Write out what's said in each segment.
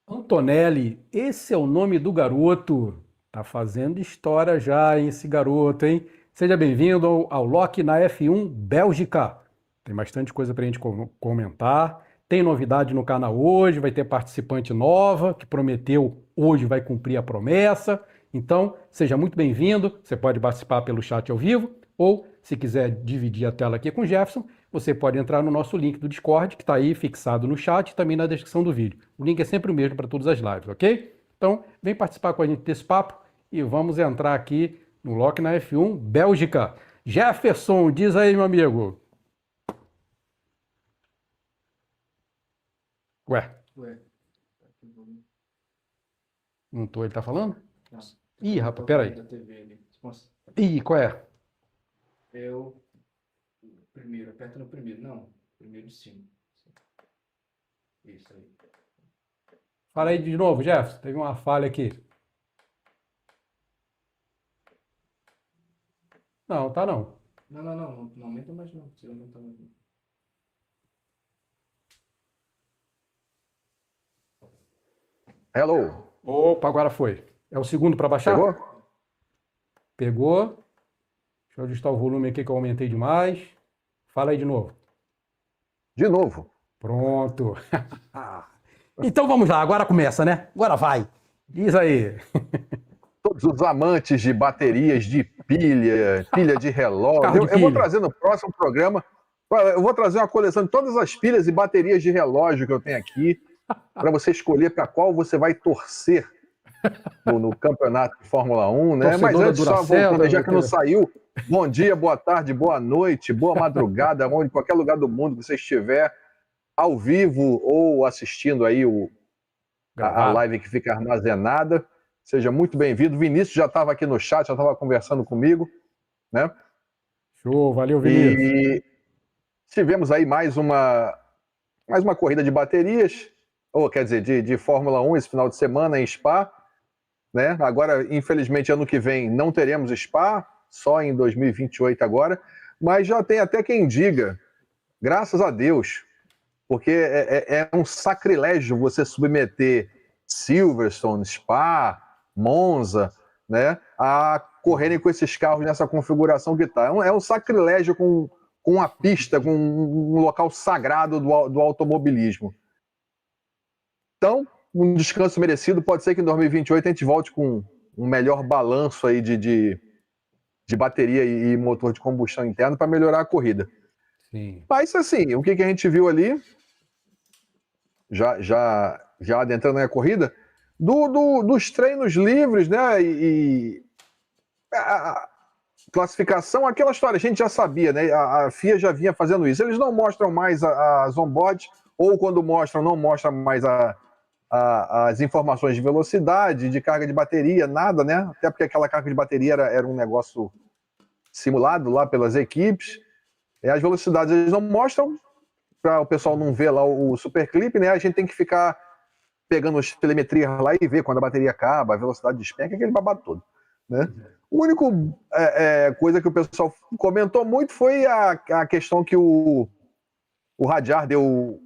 Antonelli, esse é o nome do garoto. Tá fazendo história já, hein, esse garoto, hein? Seja bem-vindo ao Loki na F1 Bélgica. Tem bastante coisa pra gente comentar. Tem novidade no canal hoje, vai ter participante nova que prometeu hoje vai cumprir a promessa. Então, seja muito bem-vindo. Você pode participar pelo chat ao vivo ou, se quiser dividir a tela aqui com o Jefferson, você pode entrar no nosso link do Discord, que está aí fixado no chat e também na descrição do vídeo. O link é sempre o mesmo para todas as lives, ok? Então, vem participar com a gente desse papo e vamos entrar aqui no Loki na F1 Bélgica. Jefferson, diz aí, meu amigo. Ué, Ué, não tô, ele tá falando? não. Ih, rapaz, peraí. Da TV ali. Nossa, Ih, qual é? eu. Primeiro, aperta no primeiro. Não, primeiro de cima. Isso aí. Fala aí de novo, Jefferson. Teve uma falha aqui. Não, tá não. Não aumenta mais não. Você aumenta mais não. Hello. Opa, agora foi. É o segundo para baixar? Chegou? Pegou. Deixa eu ajustar o volume aqui que eu aumentei demais. Fala aí de novo. De novo. Pronto. Então vamos lá, agora começa, né? Agora vai. Diz aí. Todos os amantes de baterias de pilha, pilha de relógio. Carro de Eu vou pilha. trazer no próximo programa. Eu vou trazer uma coleção de todas as pilhas e baterias de relógio que eu tenho aqui, para você escolher para qual você vai torcer no campeonato de Fórmula 1, né? Torcedor Mas da antes, só Duracell, voltando, já que não da- saiu, bom dia, boa tarde, boa noite, boa madrugada, onde, em qualquer lugar do mundo que você estiver, ao vivo ou assistindo aí a Gravado. live que fica armazenada. Seja muito bem-vindo. Vinícius já estava aqui no chat, já estava conversando comigo, né? Show, valeu, Vinícius. E tivemos aí mais uma corrida de baterias, ou quer dizer, de Fórmula 1 esse final de semana em Spa, né? Agora, infelizmente, ano que vem não teremos Spa, só em 2028 agora, mas já tem até quem diga, graças a Deus, porque é um sacrilégio você submeter Silverstone, Spa, Monza, né, a correrem com esses carros nessa configuração que está. É um sacrilégio com a pista, com um local sagrado do automobilismo. Então, um descanso merecido. Pode ser que em 2028 a gente volte com um melhor balanço aí de bateria e motor de combustão interno para melhorar a corrida. Sim. Mas, assim, o que a gente viu ali, já adentrando na corrida, dos treinos livres, né, e a classificação, aquela história, a gente já sabia, né, a FIA já vinha fazendo isso. Eles não mostram mais as on-board, ou quando mostram, não mostram mais as informações de velocidade, de carga de bateria, nada, né, até porque aquela carga de bateria era um negócio simulado lá pelas equipes. E as velocidades eles não mostram, para o pessoal não ver lá o superclip, né? A gente tem que ficar pegando as telemetrias lá e ver quando a bateria acaba, a velocidade despenca, aquele babado todo, né? O único coisa que o pessoal comentou muito foi a questão que o Hadjar deu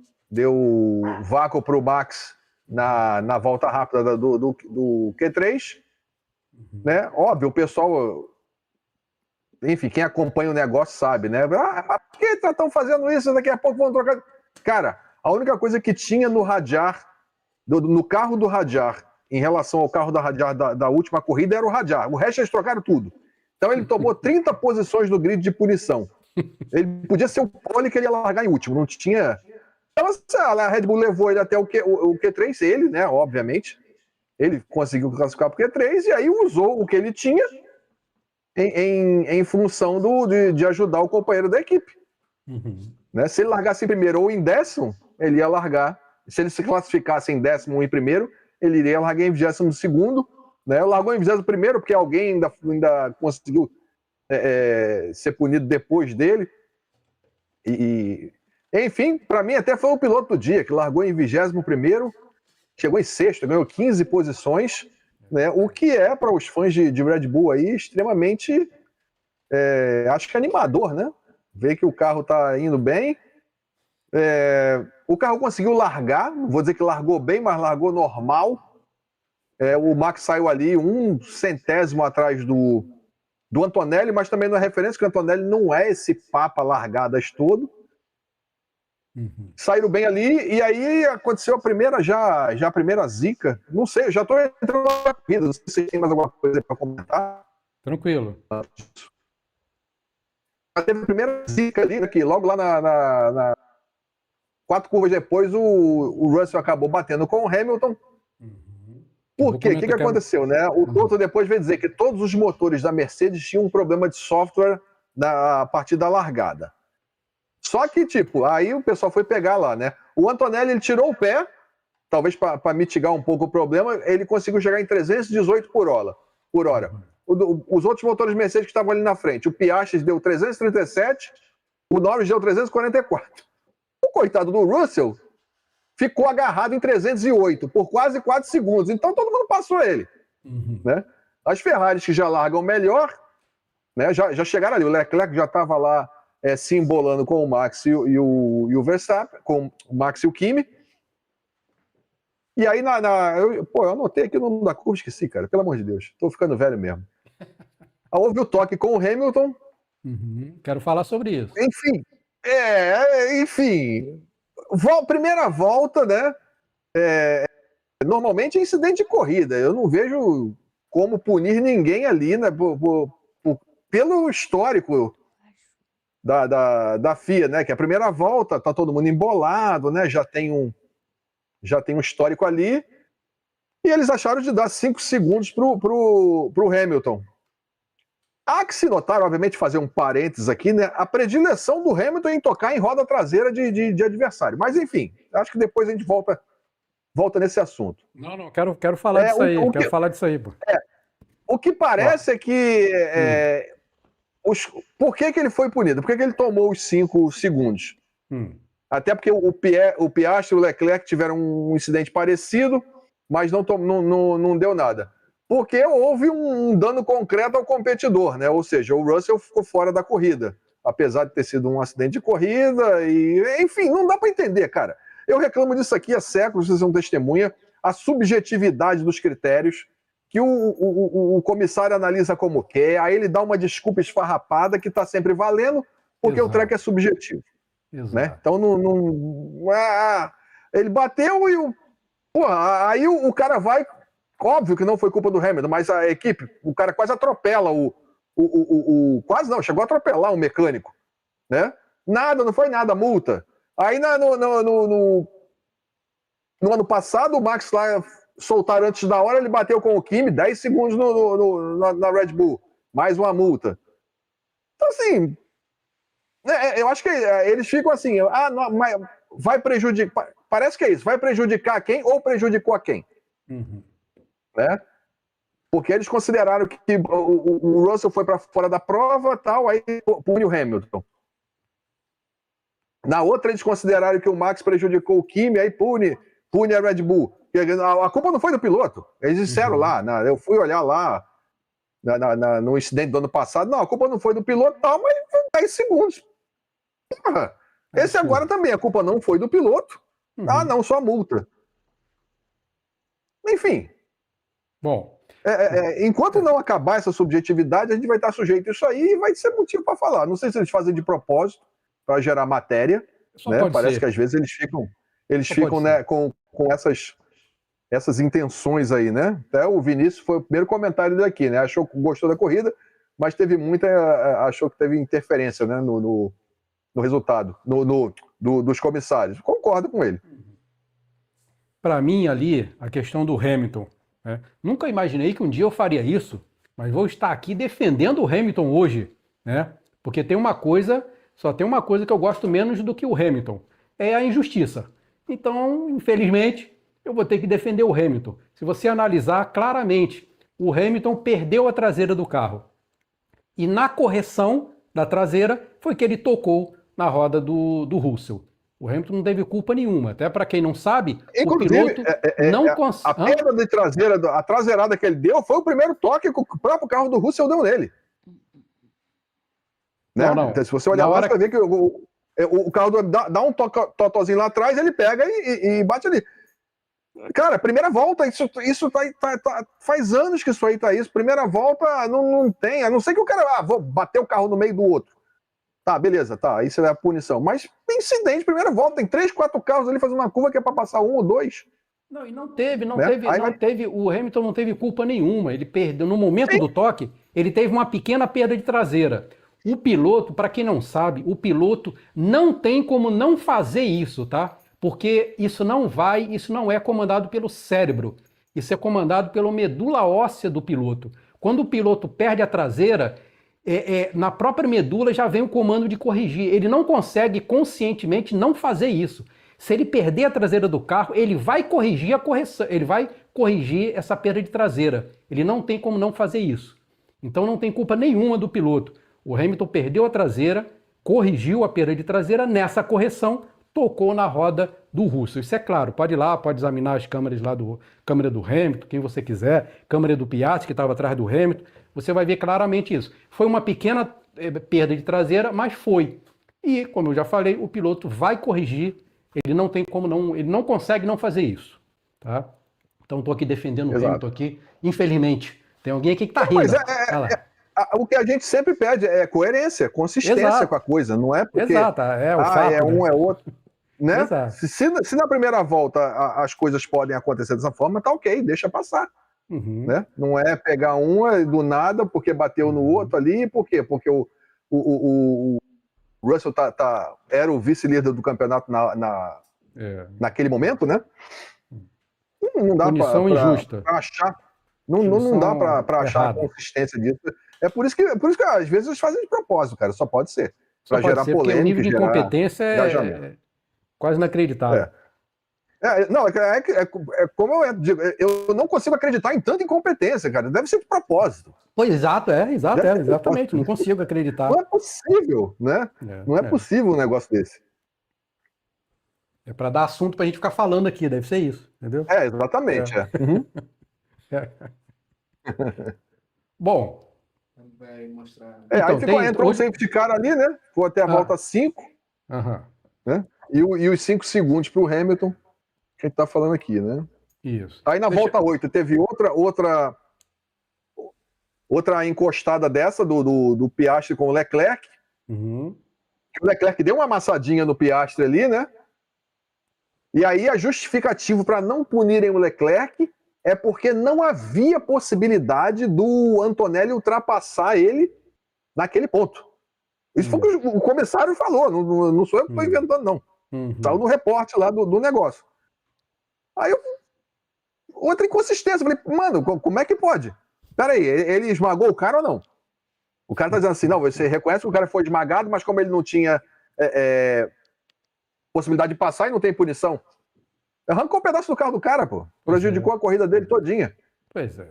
vácuo para o Max na volta rápida do Q3, né? Óbvio, o pessoal, enfim, quem acompanha o negócio sabe, né? Mas por que estão fazendo isso? Daqui a pouco vão trocar. Cara, a única coisa que tinha no Hadjar, no carro do Hadjar, em relação ao carro da Hadjar da última corrida, era o Hadjar. O resto eles trocaram tudo. Então ele tomou 30 posições no grid de punição. Ele podia ser o pole que ele ia largar em último, não tinha. Então, a Red Bull levou ele até o Q3, ele, né? Obviamente. Ele conseguiu classificar para o Q3 e aí usou o que ele tinha em função de ajudar o companheiro da equipe. Né? Se ele largasse em primeiro ou em décimo, ele ia largar. Se ele se classificasse em décimo ou em primeiro, ele iria largar em 22º. Né? Largou em 21º porque alguém ainda conseguiu ser punido depois dele. Enfim, para mim até foi o piloto do dia, que largou em 21º, chegou em sexto, ganhou 15 posições, né? O que é, para os fãs de Red Bull aí, extremamente, acho que animador, né? Ver que o carro está indo bem O carro conseguiu largar, não vou dizer que largou bem, mas largou normal. O Max saiu ali 1/100º atrás do Antonelli, mas também não é referência, que o Antonelli não é esse papa largadas todo. Saíram bem ali, e aí aconteceu a primeira zica. Não sei, eu já estou entrando na corrida, não sei se tem mais alguma coisa para comentar. Tranquilo. Teve a primeira zica ali, que logo lá na 4 curvas depois, o Russell acabou batendo com o Hamilton. Por quê? O que aconteceu, né? O Toto depois veio dizer que todos os motores da Mercedes tinham um problema de software a partir da largada. Só que, aí o pessoal foi pegar lá, né? O Antonelli, ele tirou o pé, talvez para mitigar um pouco o problema, ele conseguiu chegar em 318 por hora. Os outros motores Mercedes que estavam ali na frente, o Piastri deu 337, o Norris deu 344. O coitado do Russell ficou agarrado em 308 por quase 4 segundos. Então todo mundo passou ele. Né? As Ferraris que já largam melhor, né, já chegaram ali. O Leclerc já estava lá se embolando com o Max e o Verstappen, com o Max e o Kimi. E aí, eu anotei aqui o nome da curva, esqueci, cara. Pelo amor de Deus. Tô ficando velho mesmo. Houve o toque com o Hamilton. Quero falar sobre isso. Enfim. Primeira volta, né? Normalmente é incidente de corrida. Eu não vejo como punir ninguém ali, né? Pelo histórico da FIA, né? Que a primeira volta tá todo mundo embolado, né? Já tem um histórico ali. E eles acharam de dar 5 segundos pro Hamilton. Há que se notar, obviamente, fazer um parênteses aqui, né? A predileção do Hamilton em tocar em roda traseira de adversário. Mas, enfim, acho que depois a gente volta nesse assunto. Não, quero falar disso aí. Quero falar disso aí, pô. O que parece é que... por que ele foi punido? Por que ele tomou os 5 segundos? Até porque o Piastri e o Leclerc tiveram um incidente parecido, mas não deu nada. Porque houve um dano concreto ao competidor, né? Ou seja, o Russell ficou fora da corrida, apesar de ter sido um acidente de corrida, e enfim, não dá para entender, cara. Eu reclamo disso aqui há séculos, vocês são testemunha, a subjetividade dos critérios, que o comissário analisa como quer, aí ele dá uma desculpa esfarrapada que está sempre valendo, porque o treco é subjetivo. Né? Então, ele bateu e aí o cara vai... Óbvio que não foi culpa do Hamilton, mas a equipe, o cara quase atropela quase não, chegou a atropelar o mecânico, né? Não foi nada, multa. Aí no ano passado, o Max lá soltaram antes da hora, ele bateu com o Kimi, 10 segundos na Red Bull, mais uma multa. Então, assim, eu acho que eles ficam assim, mas vai prejudicar, parece que é isso, vai prejudicar quem ou prejudicou a quem? Né? Porque eles consideraram que o Russell foi para fora da prova, tal, aí pune o Hamilton. Na outra eles consideraram que o Max prejudicou o Kimi, aí pune a Red Bull. A culpa não foi do piloto. Eles disseram lá, eu fui olhar lá no incidente do ano passado, não, a culpa não foi do piloto, tal, mas foi 10 segundos. Esse agora também, a culpa não foi do piloto. Não, só a multa. Enfim. Bom. Enquanto não acabar essa subjetividade, a gente vai estar sujeito a isso aí e vai ser motivo para falar. Não sei se eles fazem de propósito para gerar matéria. Né? Parece que às vezes eles ficam né, com essas intenções aí, né? Até o Vinícius foi o primeiro comentário daqui, né? Gostou da corrida, mas teve achou que teve interferência, né, no resultado dos comissários. Concordo com ele. Para mim ali, a questão do Hamilton, né? Nunca imaginei que um dia eu faria isso, mas vou estar aqui defendendo o Hamilton hoje, né? Porque só tem uma coisa que eu gosto menos do que o Hamilton, é a injustiça. Então, infelizmente, eu vou ter que defender o Hamilton. Se você analisar claramente, o Hamilton perdeu a traseira do carro. E na correção da traseira foi que ele tocou na roda do Russell. O Hamilton não teve culpa nenhuma. Até para quem não sabe, inclusive, o piloto não consegue... A perda de traseira, a traseirada que ele deu foi o primeiro toque que o próprio carro do Russell deu nele. Né? Não. Então, se você olhar lá, você vai ver que O carro dá um totozinho lá atrás, ele pega e bate ali. Cara, primeira volta, isso faz anos que isso aí tá isso. Primeira volta não tem, a não ser que o cara, vou bater o carro no meio do outro. Tá, beleza, tá, isso é a punição. Mas incidente, primeira volta, tem 3, 4 carros ali fazendo uma curva que é pra passar 1 ou 2. Não, e não teve, o Hamilton não teve culpa nenhuma. Ele perdeu, no momento do toque, ele teve uma pequena perda de traseira. O piloto, para quem não sabe, o piloto não tem como não fazer isso, tá? Porque isso não é comandado pelo cérebro. Isso é comandado pela medula óssea do piloto. Quando o piloto perde a traseira, na própria medula já vem o comando de corrigir. Ele não consegue conscientemente não fazer isso. Se ele perder a traseira do carro, ele vai corrigir a correção, ele vai corrigir essa perda de traseira. Ele não tem como não fazer isso. Então não tem culpa nenhuma do piloto. O Hamilton perdeu a traseira, corrigiu a perda de traseira, nessa correção tocou na roda do Russell. Isso é claro, pode ir lá, pode examinar as câmeras lá câmera do Hamilton, quem você quiser, câmera do Piastri que estava atrás do Hamilton, você vai ver claramente isso. Foi uma pequena perda de traseira, mas foi. E, como eu já falei, o piloto vai corrigir. Ele não tem como não, ele não consegue não fazer isso, tá? Então estou aqui defendendo o Hamilton aqui, infelizmente. Tem alguém aqui que está rindo. Mas o que a gente sempre pede é coerência, consistência com a coisa, não é porque o fato, é um, é outro, né? Exato. Se na primeira volta as coisas podem acontecer dessa forma, tá ok, deixa passar. Né? Não é pegar uma do nada porque bateu no outro ali, por quê? Porque o Russell era o vice-líder do campeonato naquele momento, né? Não dá para achar. Não dá para achar a consistência disso. É por isso que às vezes eles fazem de propósito, cara. Só pode ser. Para gerar polêmica. O nível de incompetência é quase inacreditável. Como eu digo, eu não consigo acreditar em tanta incompetência, cara. Deve ser de propósito. Pois, exatamente. Não consigo acreditar. Não é possível, né? Não é possível um negócio desse. É para dar assunto pra gente ficar falando aqui, deve ser isso, entendeu? Exatamente. Bom. Vai mostrar. Aí entrou um safety car ali, né? Foi até a volta 5. Né? E os 5 segundos para o Hamilton, que a gente tá falando aqui, né? Isso. Aí na volta 8 teve outra encostada dessa do Piastri com o Leclerc. O Leclerc deu uma amassadinha no Piastri ali, né? E aí a justificativa para não punirem o Leclerc é porque não havia possibilidade do Antonelli ultrapassar ele naquele ponto. Isso foi o que o comissário falou, não sou eu que estou inventando, não. Saiu no repórter lá do negócio. Aí outra inconsistência. Eu falei, mano, como é que pode? Peraí, ele esmagou o cara ou não? O cara tá dizendo assim, não, você reconhece que o cara foi esmagado, mas como ele não tinha possibilidade de passar e não tem punição, arrancou um pedaço do carro do cara, pô. Prejudicou a corrida dele todinha. Pois é.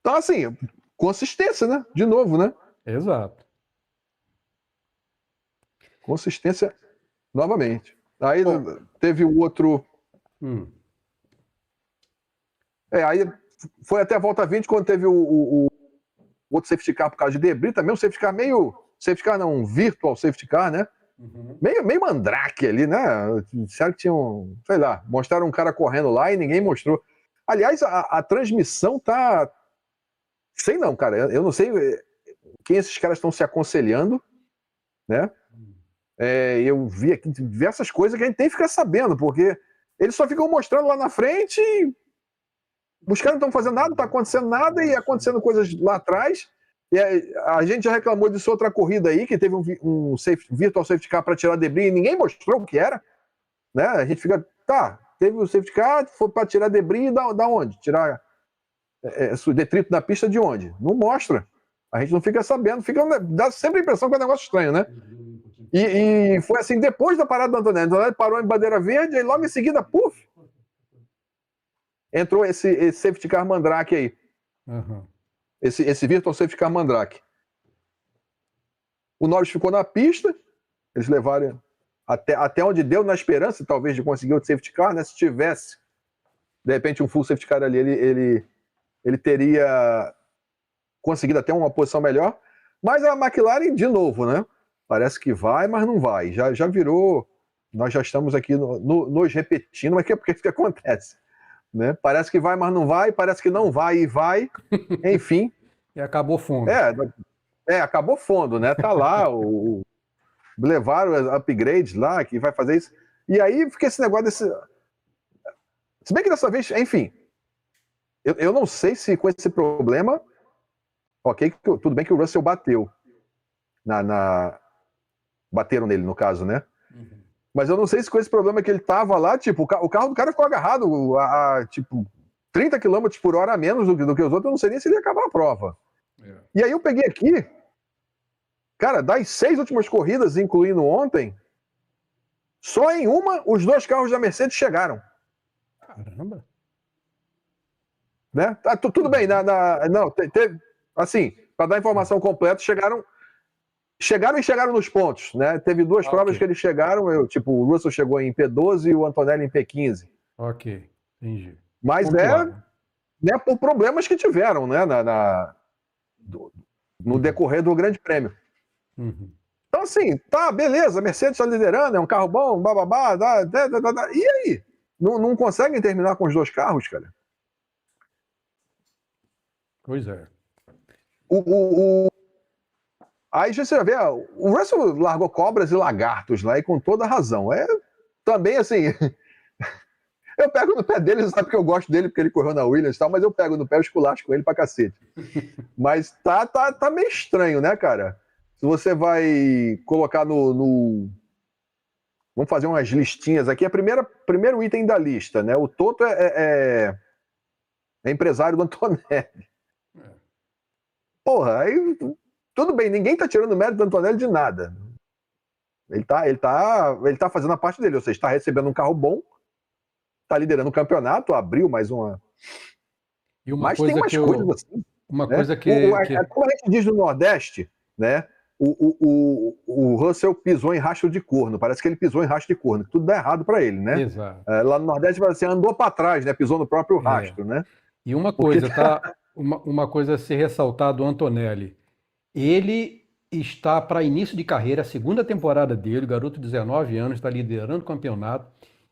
Então, assim, consistência, né? De novo, né? Exato. Consistência novamente. Aí teve o outro... aí foi até a volta 20, quando teve o outro safety car por causa de debris, também um safety car meio... Safety car não, um virtual safety car, né? Meio mandrake ali, né? Disseram que tinham, sei lá, mostraram um cara correndo lá e ninguém mostrou. Aliás, a transmissão tá... Sei não, cara, eu não sei quem esses caras estão se aconselhando, né? Eu vi aqui diversas coisas que a gente tem que ficar sabendo, porque eles só ficam mostrando lá na frente e os caras não estão fazendo nada, não está acontecendo nada e acontecendo coisas lá atrás. E a gente já reclamou disso outra corrida aí, que teve um virtual safety car para tirar debris e ninguém mostrou o que era, né? A gente fica, teve o safety car, foi para tirar debris da onde? Tirar detrito da pista de onde? Não mostra. A gente não fica sabendo, dá sempre a impressão que é um negócio estranho, né? E foi assim, depois da parada do Antonelli. O Antonelli parou em bandeira verde e logo em seguida, puf, entrou esse safety car mandrake aí. Esse virtual safety car mandrake. O Norris ficou na pista, eles levaram até onde deu, na esperança talvez de conseguir o safety car, né? Se tivesse de repente um full safety car ali, ele teria conseguido até uma posição melhor. Mas a McLaren, de novo, né? Parece que vai, mas não vai. Já virou. Nós já estamos aqui nos repetindo, mas porque isso que acontece. Né? Parece que vai, mas não vai. Parece que não vai e vai. Enfim. E acabou fundo. Acabou fundo, né? Tá lá, levaram os upgrades lá, que vai fazer isso. E aí fica esse negócio desse. Se bem que dessa vez, enfim. Eu não sei se com esse problema. Ok, tudo bem que o Russell bateu. Bateram nele, no caso, né? Uhum. Mas eu não sei se com esse problema que ele tava lá, tipo, o carro do cara ficou agarrado a tipo, 30 km por hora a menos do que os outros, eu não sei nem se ele ia acabar a prova. E aí eu peguei aqui, cara, das 6 últimas corridas, incluindo ontem, só em uma, os 2 carros da Mercedes chegaram. Caramba. Né? Tudo bem, não, teve, assim, para dar informação completa, chegaram nos pontos, né? Teve 2 provas que eles chegaram, o Russell chegou em P12 e o Antonelli em P15. Ok, entendi. Mas né, por problemas que tiveram, né, no decorrer do Grande Prêmio. Uhum. Então, assim, tá, beleza, a Mercedes está liderando, é um carro bom, bababá, e aí? Não conseguem terminar com os 2 carros, cara? Pois é. Aí você vê, o Russell largou cobras e lagartos lá, e com toda razão. Também, assim, eu pego no pé dele, sabe que eu gosto dele, porque ele correu na Williams e tal, mas eu pego no pé e esculacho com ele pra cacete. Mas tá meio estranho, né, cara? Se você vai colocar Vamos fazer umas listinhas aqui. Primeiro item da lista, né? O Toto é empresário do Antonelli. Porra, aí tudo bem, ninguém tá tirando o mérito do Antonelli de nada. Ele tá fazendo a parte dele, ou seja, está recebendo um carro bom, tá liderando o campeonato, abriu mais uma. E Mas tem umas coisas assim. Uma né? coisa que. Como a gente diz no Nordeste, né? O Russell pisou em rastro de corno. Parece que ele pisou em rastro de corno. Tudo dá errado para ele, né? Exato. Lá no Nordeste, você andou para trás, né? Pisou no próprio rastro, né? E uma coisa, tá? Uma coisa a se ressaltar do Antonelli. Ele está para início de carreira, a segunda temporada dele, garoto de 19 anos, está liderando o campeonato.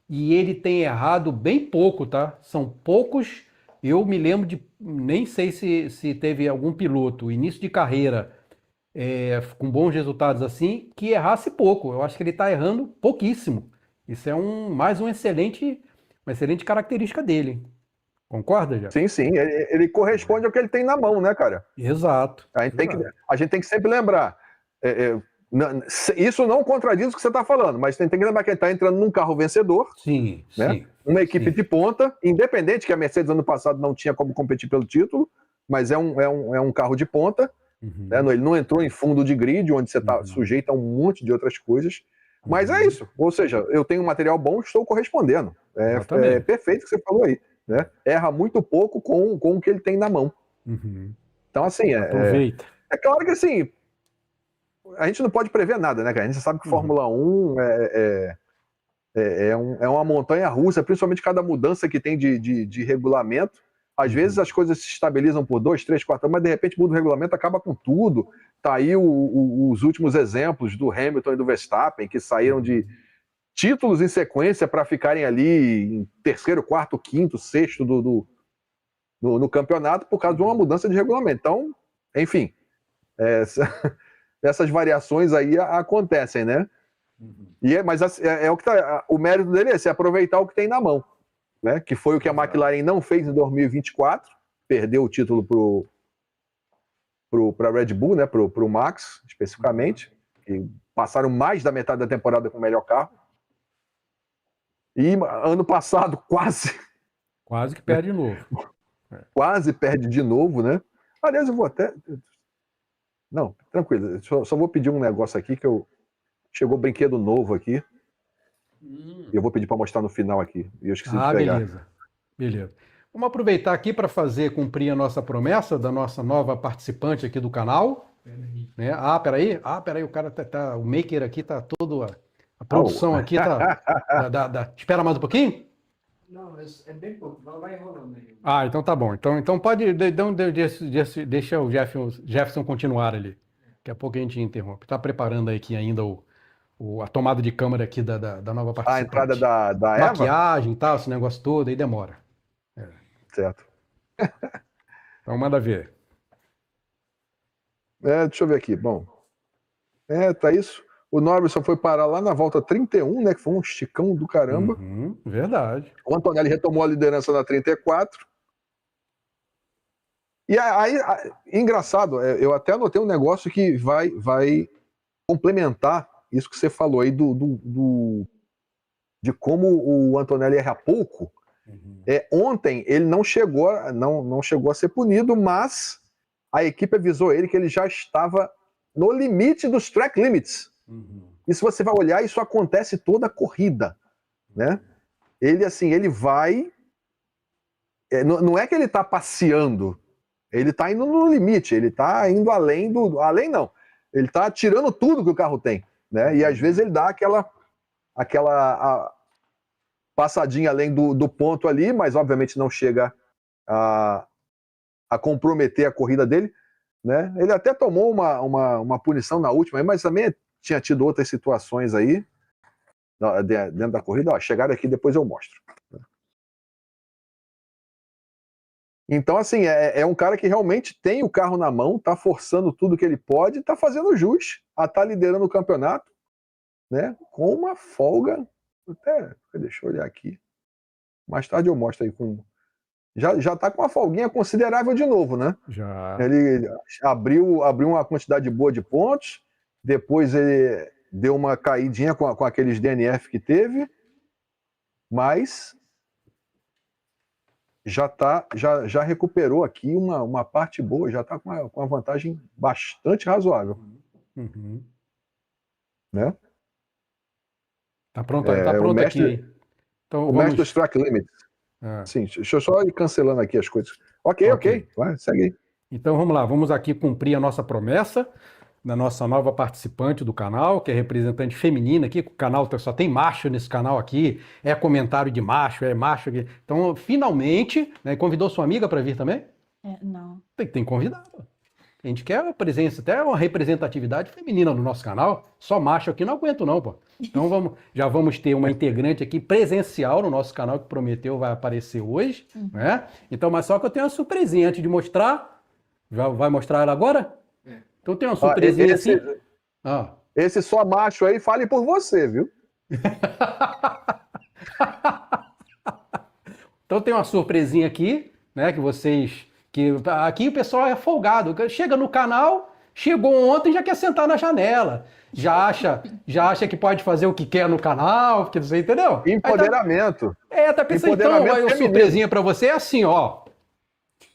E ele tem errado bem pouco, tá? São poucos. Eu me lembro de. Nem sei se teve algum piloto, início de carreira. Com bons resultados assim, que errasse pouco. Eu acho que ele está errando pouquíssimo. Isso é uma excelente característica dele. Concorda, já? Sim. Ele corresponde ao que ele tem na mão, né, cara? Exato. A gente tem que sempre lembrar. Isso não contradiz o que você está falando, mas tem que lembrar que ele está entrando num carro vencedor. Sim, né? sim. Uma equipe de ponta, independente que a Mercedes ano passado não tinha como competir pelo título, mas é um carro de ponta. Uhum. Né? Ele não entrou em fundo de grid, onde você está sujeito a um monte de outras coisas. Mas é isso. Ou seja, eu tenho um material bom, estou correspondendo. É perfeito o que você falou aí. Né? Erra muito pouco com o que ele tem na mão. Uhum. Então, assim, aproveita. É claro que assim, a gente não pode prever nada, né, cara? A gente sabe que Fórmula 1 é uma montanha russa, principalmente cada mudança que tem de regulamento. Às vezes as coisas se estabilizam por 2, 3, 4 anos, mas de repente muda o regulamento, acaba com tudo. Tá aí os últimos exemplos do Hamilton e do Verstappen, que saíram de títulos em sequência para ficarem ali em terceiro, quarto, quinto, sexto no campeonato por causa de uma mudança de regulamento. Então, enfim, essas variações aí acontecem, né? Mas o que o mérito dele é se aproveitar o que tem na mão. Né, que foi o que a McLaren não fez em 2024, perdeu o título para a Red Bull, né, para o Max, especificamente, que passaram mais da metade da temporada com o melhor carro. E ano passado quase que perde de novo. Quase perde de novo, né? Aliás, eu vou até... Não, tranquilo, só vou pedir um negócio aqui, chegou brinquedo novo aqui. Eu vou pedir para mostrar no final aqui. Eu esqueci de pegar. Beleza. Vamos aproveitar aqui para cumprir a nossa promessa da nossa nova participante aqui do canal. Né? Peraí, o cara o maker aqui tá todo... A produção aqui tá... Espera mais um pouquinho? Não, é bem pouco, vai enrolando aí. Então tá bom. Então pode... Deixa o Jefferson continuar ali. Daqui a pouco a gente interrompe. Tá preparando aqui ainda a tomada de câmera aqui da nova A participante. entrada da Eva? Maquiagem e tal, esse negócio todo, aí demora. Certo. Então manda ver. Deixa eu ver aqui. Bom, tá isso. O Norris só foi parar lá na volta 31, né? Que foi um esticão do caramba. Uhum, verdade. O Antonelli retomou a liderança na 34. E aí, engraçado, eu até anotei um negócio que vai complementar isso que você falou aí de como o Antonelli erra pouco. Uhum. Ontem ele não chegou a ser punido, mas a equipe avisou ele que ele já estava no limite dos track limits. Uhum. E se você vai olhar, isso acontece toda a corrida, né? Ele vai... não é que ele está passeando, ele está indo no limite, ele está indo além além não, ele está tirando tudo que o carro tem, né? E às vezes ele dá aquela passadinha além do ponto ali, mas obviamente não chega a comprometer a corrida dele, né? Ele até tomou uma punição na última, mas também tinha tido outras situações aí dentro da corrida. Ó, chegaram aqui, depois eu mostro. Então, assim, é um cara que realmente tem o carro na mão, tá forçando tudo que ele pode, tá fazendo jus a tá liderando o campeonato, né? Com uma folga. Deixa eu olhar aqui. Mais tarde eu mostro aí com... Já tá com uma folguinha considerável de novo, né? Já. Ele abriu uma quantidade boa de pontos, depois ele deu uma caidinha com aqueles DNF que teve, mas já recuperou aqui uma parte boa, já está com uma vantagem bastante razoável. Uhum. Né? Tá pronto, tá pronto mestre, aqui. Então, o mestre dos track limits. Sim, deixa eu só ir cancelando aqui as coisas. Ok. Vai, segue aí. Então vamos lá, vamos aqui cumprir a nossa promessa da nossa nova participante do canal, que é representante feminina aqui. O canal só tem macho nesse canal aqui, é comentário de macho, é macho aqui. Então, finalmente, né, convidou sua amiga para vir também? Não. Tem convidado. A gente quer a presença, até uma representatividade feminina no nosso canal. Só macho aqui não aguento não, pô. Então já vamos ter uma integrante aqui presencial no nosso canal que prometeu vai aparecer hoje, né? Então, mas só que eu tenho uma surpresinha antes de mostrar. Já vai mostrar ela agora? Então tem uma surpresinha assim. Esse só macho aí, fale por você, viu? Então tem uma surpresinha aqui, né? Aqui o pessoal é folgado. Chega no canal, chegou ontem e já quer sentar na janela. Já acha que pode fazer o que quer no canal, porque você entendeu? Empoderamento. Tá pensando, então, vai uma surpresinha pra você, é assim, ó.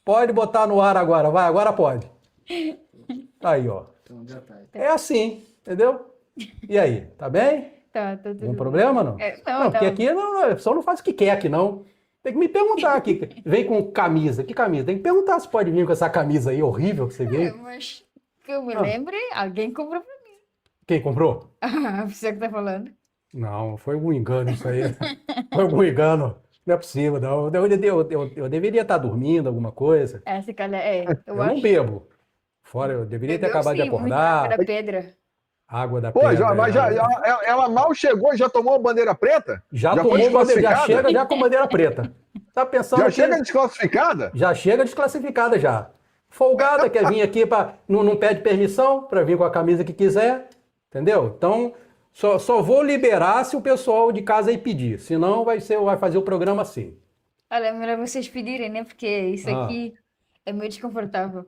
Pode botar no ar agora, vai, agora pode. Aí, ó. Então já tá. É assim, entendeu? E aí, tá bem? Tá tudo Tem bem. problema, não? Não, porque aqui o pessoal não faz o que quer aqui, não. Tem que me perguntar aqui. Vem com camisa. Que camisa? Tem que perguntar se pode vir com essa camisa aí horrível que você veio. Mas que eu me lembre, alguém comprou pra mim. Quem comprou? Você que tá falando. Não, foi algum engano isso aí. Foi algum engano. Não é possível, não. Eu deveria estar dormindo, alguma coisa. Essa calha Eu não bebo. Fora, eu deveria ter acabado de acordar. Água da pedra. Água da Pô, pedra. mas ela mal chegou e já tomou a bandeira preta? Já tomou bandeira, já chega já com bandeira preta. Tá pensando já que... chega desclassificada? Já chega desclassificada já. Folgada, quer vir aqui, não pede permissão para vir com a camisa que quiser, entendeu? Então, só vou liberar se o pessoal de casa aí pedir, senão vai fazer o programa assim. Olha, é melhor vocês pedirem, né? Porque isso aqui é meio desconfortável.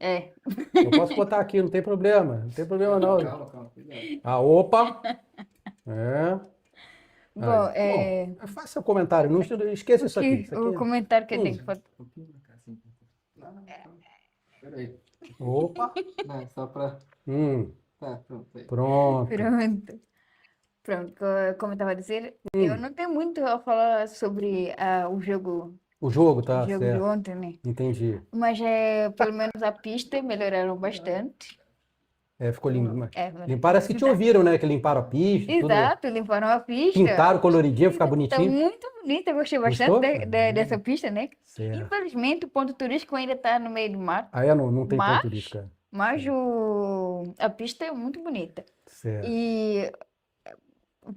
Eu posso botar aqui, não tem problema. Não tem problema, não. Calma, cuidado. Opa! Bom, faça seu comentário, não esqueça isso aqui. Isso aqui o comentário que eu tenho que fazer. Um pouquinho pra cá, assim. Não. Peraí. Opa! Não, só pra... Tá, pronto. Aí. Pronto, como eu estava a dizer, eu não tenho muito a falar sobre o jogo. O jogo, tá? O jogo de ontem, né? Entendi. Mas pelo menos a pista melhoraram bastante. Ficou limpo. Parece que te ouviram, né? Que limparam a pista. Exato, limparam a pista. Pintaram coloridinho, ficar bonitinho. Tá muito bonita, eu gostei bastante dessa pista, né? Certo. Infelizmente, o ponto turístico ainda está no meio do mato. Não tem ponto turístico. Mas a pista é muito bonita. Certo. E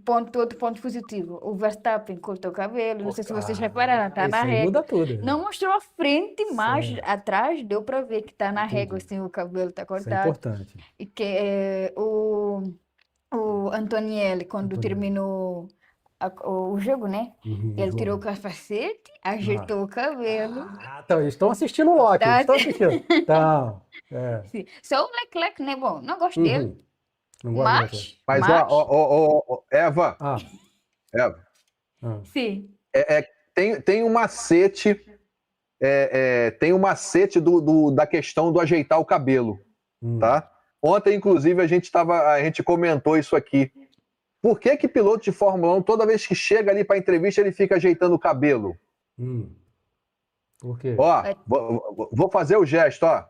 outro ponto positivo, o Verstappen cortou o cabelo, não sei se vocês repararam, tá Isso na aí régua. muda tudo. Não mostrou a frente, mas Certo. atrás deu para ver que tá na régua, Entendi. assim, o cabelo tá Isso é cortado. importante. E que o Antonielli, quando Antonielli. terminou o jogo, né? Uhum, Ele João. tirou o capacete, ajeitou o cabelo. Ah, então, eles estão assistindo o Loki, Tá. eles estão assistindo. Então, Sim. Só o Leclerc, né? Bom, não gosto dele, uhum. Não gosto de você. Mas, mas, Eva, Ah, Eva, sim. tem um macete, tem um macete da questão do ajeitar o cabelo, tá? Ontem, inclusive, a gente comentou isso aqui. Por que piloto de Fórmula 1, toda vez que chega ali para entrevista, ele fica ajeitando o cabelo? Por quê? Ó, vou fazer o gesto, ó.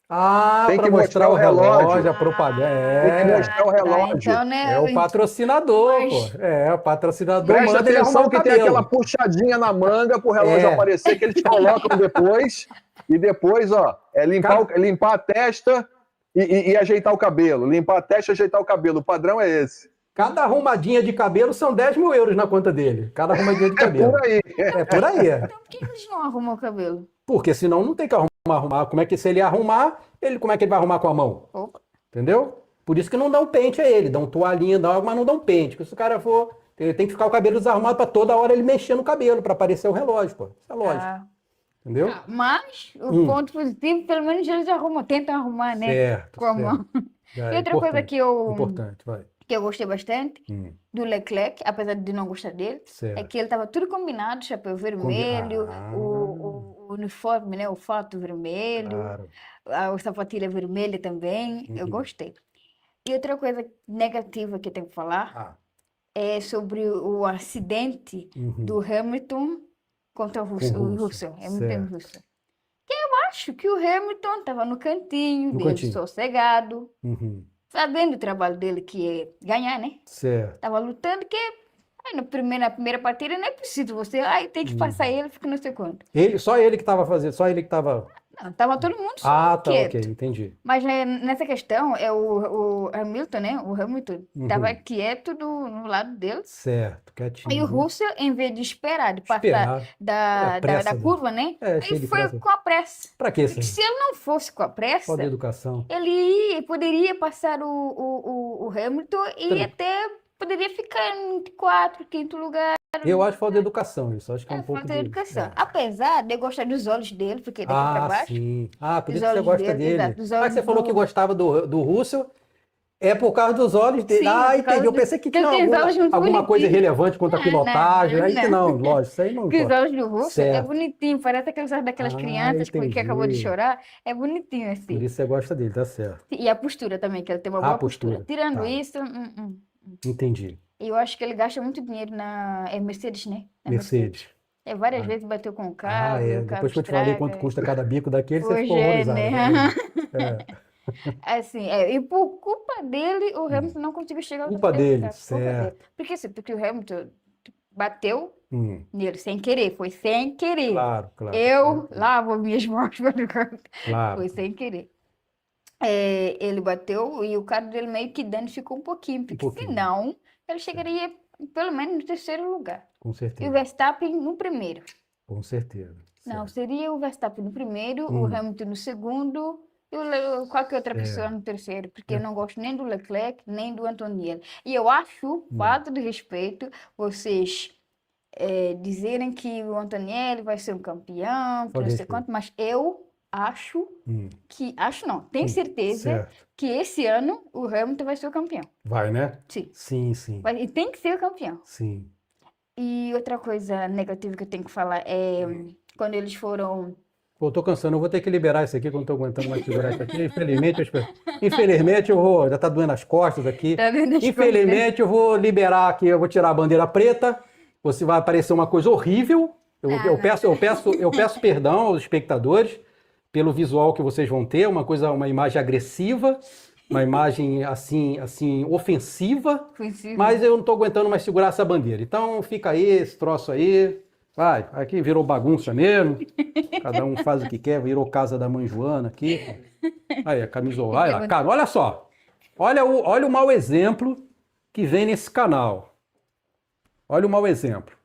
Ah, Tem para que mostrar mostrar o o relógio. relógio, a propaganda. Tem que É, mostrar o Tá, relógio. então, né? é o patrocinador, Mas- pô. É, o patrocinador Presta manda ele arrumar atenção o que tem aquela cabelo. puxadinha na manga pro relógio É. aparecer, que eles colocam depois. E depois, ó, limpar a testa e ajeitar o cabelo. Limpar a testa e ajeitar o cabelo. O padrão é esse. Cada arrumadinha de cabelo são 10 mil euros na conta dele. Cada arrumadinha de cabelo. Por aí. É por aí. Então, por que eles não arrumam o cabelo? Porque senão não tem que arrumar. Como é que se ele arrumar, como é que ele vai arrumar com a mão? Opa. Entendeu? Por isso que não dão pente a ele, dão toalhinha, mas não dão pente. Porque se o cara for, ele tem que ficar o cabelo desarrumado para toda hora ele mexer no cabelo, para aparecer o relógio, pô. Isso é lógico. Ah, Entendeu? mas o ponto positivo, pelo menos eles arrumam, tentam arrumar, né? Certo, Com a certo. mão. É E outra coisa importante, que eu Importante, vai. gostei bastante do Leclerc, apesar de não gostar dele, Certo. é que ele estava tudo combinado, chapéu vermelho, Ah. o uniforme, né? O fato vermelho, Claro. a sapatilha vermelha também. Eu gostei. E outra coisa negativa que eu tenho que falar Ah. é sobre o acidente do Hamilton contra o Russell. Hamilton e certo. Russell. Eu acho que o Hamilton estava no cantinho No dele, cantinho. sossegado, Uhum. fazendo o trabalho dele, que é ganhar, né? Certo. Tava lutando, que aí na primeira partida não é preciso você, tem que passar ele, fica não sei quanto. Só ele que estava fazendo, só ele que estava. Não, tava todo mundo só Ah, tá, quieto. ok, entendi. Mas nessa questão, o Hamilton, né? O Hamilton estava quieto no lado dele. Certo, quietinho. E o Russell, em vez de esperar, de passar Esperar. da pressa dele. curva, né? É, Aí cheio de foi pressa. com a pressa. Pra quê, Porque senhor? se ele não fosse com a pressa, Falta de educação. ele poderia passar o Hamilton e Peraí. até poderia ficar em quarto, quinto lugar. Eu acho falta de educação isso. Acho que é um pouco Falta de de... educação. É. Apesar de eu gostar dos olhos dele, porque daqui pra baixo. Sim. Ah, por Os isso que você olhos gosta dele, dele. exato, os Ah, olhos você falou do- que gostava do Russell. É por causa dos olhos dele. Sim, Ah, por causa entendi. Eu do- pensei que porque tinha ele tem os olhos muito alguma coisa bonitinhos. relevante quanto a Não, pilotagem. não, Aí que não, lógico. Isso aí não Porque os importa. olhos do Russo é Certo. bonitinho, parece aqueles olhos daquelas Ah, crianças que entendi. acabou de chorar. É bonitinho assim. Por isso você gosta dele, tá certo. E a postura também, que ele tem uma Ah, boa a postura. postura. Tirando Tá. isso, Entendi. eu acho que ele gasta muito dinheiro na Mercedes, né? Na Mercedes. Várias vezes bateu com o carro, Ah, e é. o carro Depois que eu te falei quanto estraga. custa cada bico daquele, você Pois ficou é, horrorizado. né? Né? É. Assim, e por culpa dele, o Hamilton não conseguiu chegar ao Culpa terceiro dele, lugar, por culpa certo. dele. Porque, assim, porque o Hamilton bateu Hum, nele sem querer, foi sem querer. claro, claro. Eu lavo minhas mãos para canto. Claro. Foi sem querer. Ele bateu e o carro dele meio que danificou um pouquinho, porque pouquinho. senão ele chegaria pelo menos no terceiro lugar. Com E o certeza. Verstappen no primeiro. Com certeza. Não, Certo. seria o Verstappen no primeiro, o Hamilton no segundo e qualquer outra pessoa no terceiro, porque eu não gosto nem do Leclerc, nem do Antonielli. E eu acho falta de respeito vocês dizerem que o Antonielli vai ser um campeão, que Falta não de sei respeito. quanto, mas eu acho que, acho não, tenho certeza Certo. que esse ano o Hamilton vai ser o campeão. Vai, né? Sim. Sim, sim. E tem que ser o campeão. Sim. E outra coisa negativa que eu tenho que falar é quando eles foram. Pô, eu tô cansando, eu vou ter que liberar isso aqui, que eu não tô aguentando mais segurar isso aqui. Infelizmente, eu vou. Já tá doendo as costas aqui. Tá vendo as Infelizmente, eu vou liberar aqui, eu vou tirar a bandeira preta. Você vai aparecer uma coisa horrível. Eu peço perdão aos espectadores pelo visual que vocês vão ter, uma imagem agressiva, uma imagem assim ofensiva. Ofensiva. Mas eu não tô aguentando mais segurar essa bandeira. Então fica aí, esse troço aí. Vai, aqui virou bagunça mesmo. Cada um faz o que quer, virou casa da mãe Joana aqui. Aí, a camisola. Olha lá, cara, olha só. Olha o mau exemplo que vem nesse canal. Olha o mau exemplo.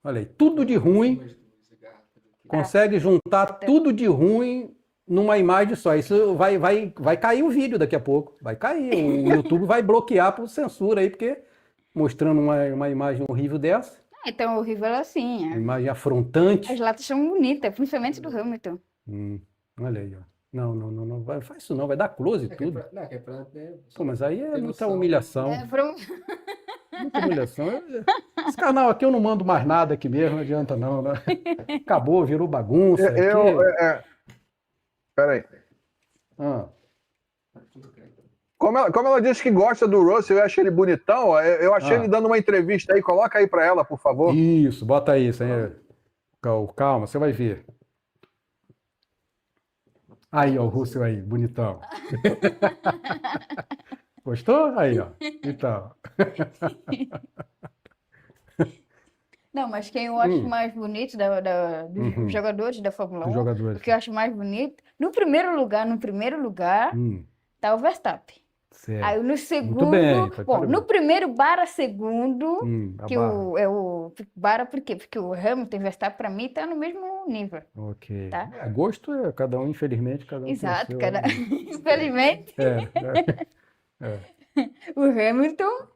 Olha aí, tudo de ruim. Consegue juntar tudo de ruim numa imagem só. Isso vai cair o vídeo daqui a pouco. Vai cair. O YouTube vai bloquear por censura aí, porque mostrando uma imagem horrível dessa, É tão horrível assim. uma imagem afrontante. As latas são bonitas, principalmente do Hamilton. Olha aí, ó. Não, faz isso não, vai dar close e tudo. Não, que é pra ter Pô, mas aí é ter muita noção. humilhação. É, pra um- Muita humilhação. Esse canal aqui eu não mando mais nada aqui mesmo, não adianta não, né? Acabou, virou bagunça. Peraí. Ah, Como ela disse que gosta do Russell, eu achei ele bonitão, ó, eu achei ele dando uma entrevista aí, coloca aí pra ela, por favor. isso, bota isso aí. Calma, você vai ver. Aí, ó, o Russell aí, bonitão. Gostou? Aí, ó. Então. Não, mas quem eu acho mais bonito dos jogadores da Fórmula Os 1, jogadores. o que eu acho mais bonito, no primeiro lugar, tá o Verstappen. Certo. Aí no segundo, bem, tá bom, parabéns. no primeiro barra segundo, A que barra. o barra por quê? Porque o Hamilton e o Verstappen para mim tá no mesmo nível. Ok. Tá. Gosto é cada um, infelizmente, cada um tem o Exato, seu, cara. né? Infelizmente, É. o Hamilton.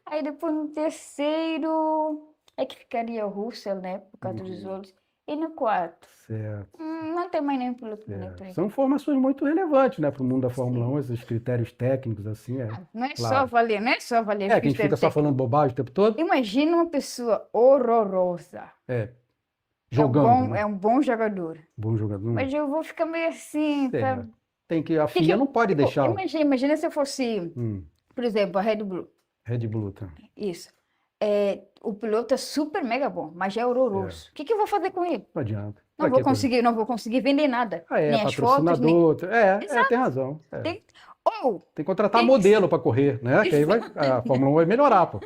Aí depois no terceiro é que ficaria o Russell, né? Por causa dos olhos. E no quarto, Certo. não tem mais nenhum piloto bonito aí. São informações muito relevantes, né, para o mundo da Fórmula 1, esses critérios técnicos, assim, Não é claro. só valer, não é só valer. Que a gente fica critério só falando bobagem o tempo todo. técnico. Imagina uma pessoa horrorosa. Jogando, né? É um bom jogador. Bom jogador. Mas eu vou ficar meio assim, Certo. sabe? A FIA não pode Tipo, deixar imagina se eu fosse, por exemplo, a Red Bull. Red Bull, tá? Isso. O piloto é super mega bom, mas é horroroso. O que eu vou fazer com ele? Não adianta. Não Pra vou quê? não vou conseguir vender nada. Nem as fotos, nem... patrocinador. Tem razão. Tem que contratar tem que modelo para correr, né? Que aí a Fórmula 1 vai melhorar, pô.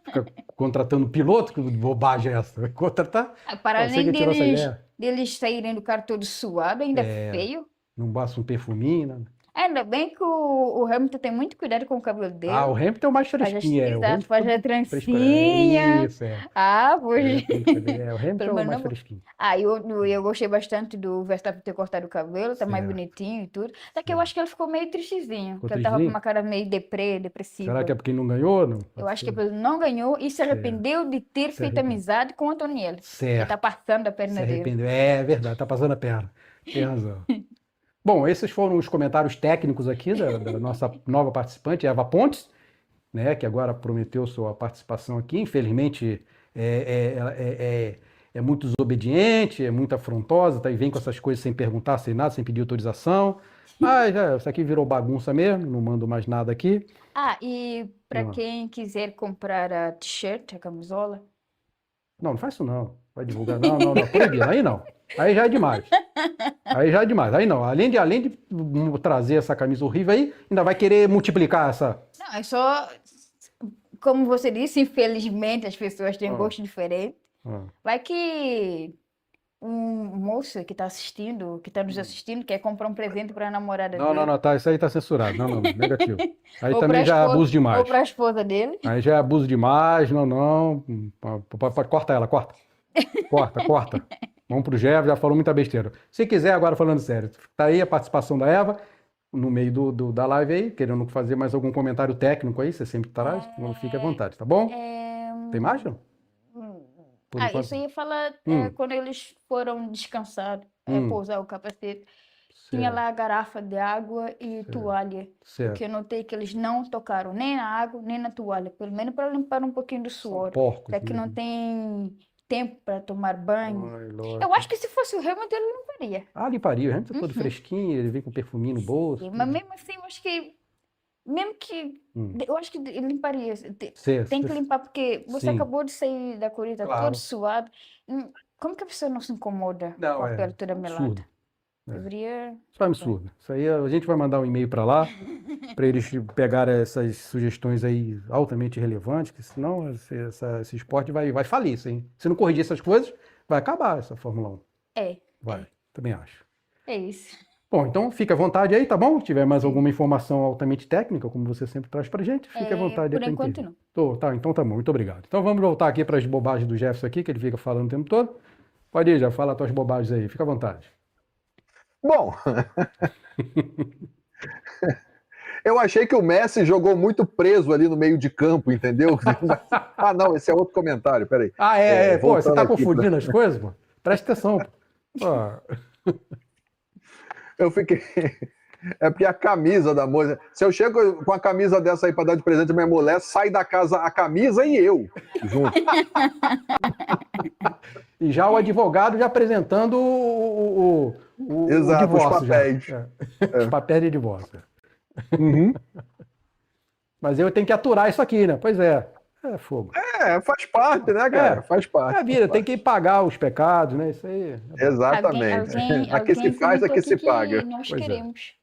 Fica contratando piloto, que bobagem é essa? Vai contratar. Para Você além que tirou essa ideia. deles saírem do carro todo suado, ainda feio. Não basta um perfuminho, né? Ainda bem que o Hamilton tem muito cuidado com o cabelo dele. O Hamilton é o mais fresquinho, Exato, O Hamilton faz a trancinha. Isso, o Hamilton é o mais fresquinho. Eu gostei bastante do Verstappen ter cortado o cabelo, tá mais Certo. bonitinho e tudo. Só que eu acho que ele ficou meio tristezinho, Ficou que ele tava com tristezinho? uma cara meio depressiva. Será que é porque não ganhou? Não? Eu acho que ele não ganhou e se arrependeu de ter Se feito arrependeu. amizade com o Antonielli. Ele Certo. tá passando a Se perna dele. arrependeu. É verdade, tá passando a perna. Tem razão. Bom, esses foram os comentários técnicos aqui da nossa nova participante, Eva Pontes, né, que agora prometeu sua participação aqui. Infelizmente, é muito desobediente, é muito afrontosa, tá, e vem com essas coisas sem perguntar, sem nada, sem pedir autorização. Mas isso aqui virou bagunça mesmo, não mando mais nada aqui. E para quem quiser comprar a t-shirt, a camisola, Não faz isso não. Vai divulgar. Não, proibido. Aí não. Aí já é demais. Aí não. Além de trazer essa camisa horrível aí, ainda vai querer multiplicar essa. não, é só, como você disse, infelizmente as pessoas têm gosto diferente. Vai que um moço que está assistindo, que está nos assistindo, quer comprar um presente para a namorada dele. Não, tá, isso aí tá censurado. Não, negativo. Aí Ou também pra já é esposa- abuso demais. Ou para a esposa dele. Aí já é abuso demais, não. Corta ela, corta. Corta. Vamos pro Jeff, já falou muita besteira. Se quiser, agora falando sério, tá aí a participação da Eva, no meio da live aí, querendo fazer mais algum comentário técnico aí, você sempre traz, então fique à vontade, tá bom? Tem mais, não? Por enquanto. Isso aí fala quando eles foram descansar, pousar o capacete. Tinha Certo. lá a garrafa de água e toalha. Certo. Que eu notei que eles não tocaram nem na água, nem na toalha. Pelo menos para limpar um pouquinho do suor. Porcos, Já que não mesmo. tem tempo para tomar banho. Ai, lógico. Eu acho que se fosse o Hamilton, ele não faria. Limparia, o Hamilton tá todo fresquinho, ele vem com perfuminho no bolso. Mas mesmo assim, eu acho que... Eu acho que ele limparia. Tem que limpar, porque você Sim. acabou de sair da corrida Claro. todo suado. Como que a pessoa não se incomoda Não, com a é pele toda melada? absurdo. Deveria. Isso é um absurdo. Isso aí a gente vai mandar um e-mail para lá, para eles pegarem essas sugestões aí altamente relevantes, que senão esse esporte vai falir, sim. Se não corrigir essas coisas, vai acabar essa Fórmula 1. É, Vai, também acho. é isso. Bom, então fica à vontade aí, tá bom? Se tiver mais alguma informação altamente técnica, como você sempre traz pra gente, fique à vontade. Por enquanto não. Tá, então tá bom, muito obrigado. Então vamos voltar aqui para as bobagens do Jefferson aqui, que ele fica falando o tempo todo. Pode ir, já fala as tuas bobagens aí, fica à vontade. Bom, eu achei que o Messi jogou muito preso ali no meio de campo, entendeu? Ah, não, esse é outro comentário, peraí. Ah, pô, você voltando tá aqui confundindo as coisas, pô? Presta atenção, pô. Pô, Eu fiquei. É porque a camisa da moça. Se eu chego com a camisa dessa aí pra dar de presente à minha mulher, sai da casa a camisa e eu junto. E já o advogado já apresentando o Exato, os divórcio. papéis. Já. Os papéis de divórcio. Uhum. Mas eu tenho que aturar isso aqui, né? Pois é. É fogo. Faz parte, né, cara? Faz parte. É a vida, tem que pagar os pecados, né? Isso aí. Exatamente. Aqui se faz, comentou aqui se que paga. nós Pois é. queremos.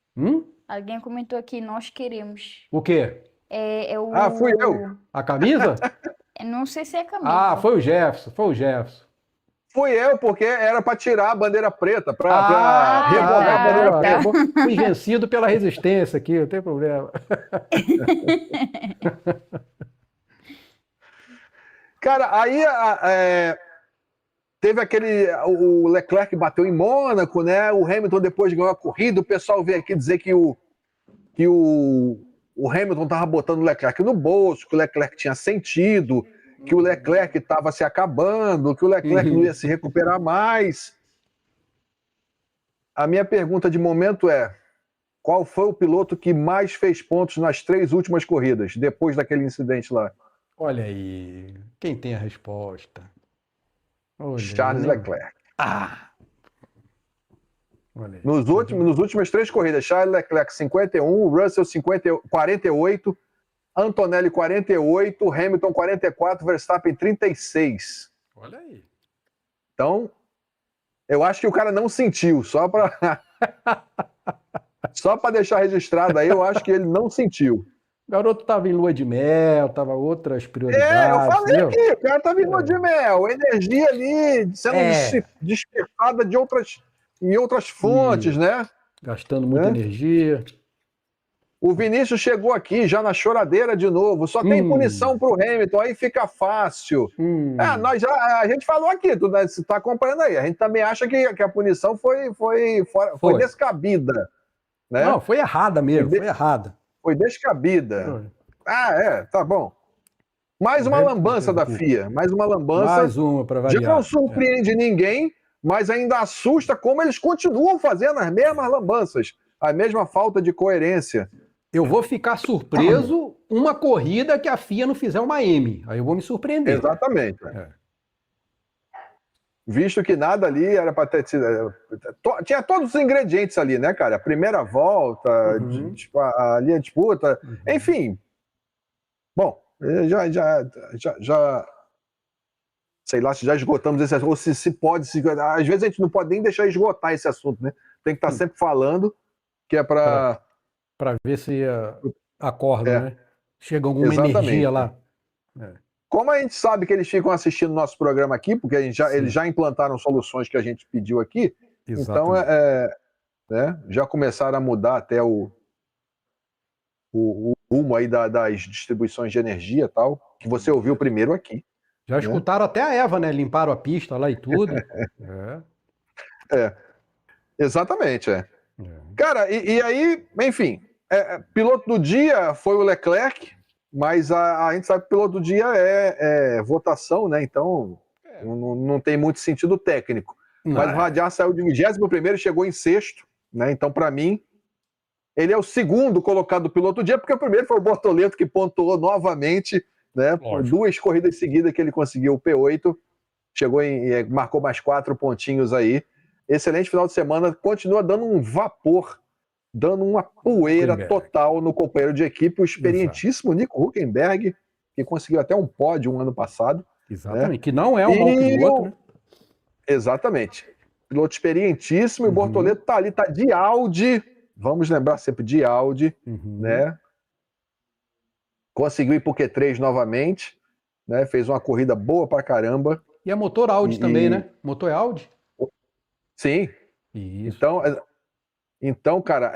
Alguém comentou aqui, nós queremos. O quê? É o... Ah, fui eu. A camisa? Não sei se é camisa. Ah, foi o Jefferson, Fui eu, porque era pra tirar a bandeira preta, pra revogar a bandeira preta. Fui vencido pela resistência aqui, não tem problema. Cara, aí teve o Leclerc bateu em Mônaco, né? O Hamilton depois ganhou a corrida. O pessoal veio aqui dizer que o Hamilton tava botando o Leclerc no bolso, que o Leclerc tinha sentido, que o Leclerc estava se acabando, que o Leclerc não ia se recuperar mais. A minha pergunta de momento é: qual foi o piloto que mais fez pontos nas 3 últimas corridas, depois daquele incidente lá? Olha aí, quem tem a resposta? Olha Charles aí. Leclerc. Olha aí. Nos últimas 3 corridas, Charles Leclerc 51, Russell 48, Antonelli 48, Hamilton 44, Verstappen 36. Olha aí. Então, eu acho que o cara não sentiu, só para deixar registrado aí, eu acho que ele não sentiu. O garoto tava em lua de mel, tava outras prioridades. Eu falei entendeu? aqui, o cara tava em lua de mel, energia ali sendo despertada em outras fontes, né? Gastando muita energia. O Vinícius chegou aqui já na choradeira de novo. Só tem punição pro Hamilton, aí fica fácil. A gente falou aqui, você tá acompanhando aí. A gente também acha que a punição foi descabida. Né? Não, foi errada mesmo, foi errada. Foi descabida. Tá bom. Mais uma lambança da FIA. Mais uma lambança. Mais uma para variar. Já não surpreende ninguém, mas ainda assusta como eles continuam fazendo as mesmas lambanças. A mesma falta de coerência. Eu vou ficar surpreso uma corrida que a FIA não fizer uma M. Aí eu vou me surpreender. Exatamente. Visto que nada ali era para ter sido. Tinha todos os ingredientes ali, né, cara? A primeira volta, ali a disputa, enfim. Bom, já. Sei lá se já esgotamos esse assunto, ou se pode. Às vezes a gente não pode nem deixar esgotar esse assunto, né? Tem que estar sempre falando, que é para ver se acorda, né? Chega alguma energia lá. Como a gente sabe que eles ficam assistindo nosso programa aqui, porque eles já implantaram soluções que a gente pediu aqui, então né, já começaram a mudar até o rumo aí das distribuições de energia e tal, que você ouviu primeiro aqui. Já escutaram até a Eva, né? Limparam a pista lá e tudo. Exatamente, Cara, e aí, enfim, piloto do dia foi o Leclerc, mas a gente sabe que o piloto do dia é votação, né? Então não tem muito sentido técnico. Mas o Radiar saiu de 21º e chegou em 6º, né? Então, para mim, ele é o segundo colocado do piloto do dia, porque o primeiro foi o Bortoleto, que pontuou novamente, né? Por 2 corridas seguidas que ele conseguiu o P8, marcou mais 4 pontinhos aí. Excelente final de semana, continua dando um vapor, dando uma poeira total no companheiro de equipe, o experientíssimo Nico Hülkenberg, que conseguiu até um pódio ano passado. Exatamente, né? Que não é um mau piloto, né? Exatamente. piloto experientíssimo, e o Bortoleto tá ali, tá de Audi, vamos lembrar sempre de Audi, né? Conseguiu ir pro Q3 novamente, né? Fez uma corrida boa pra caramba. E é motor Audi também, né? Motor é Audi? Sim. Isso. Então, cara,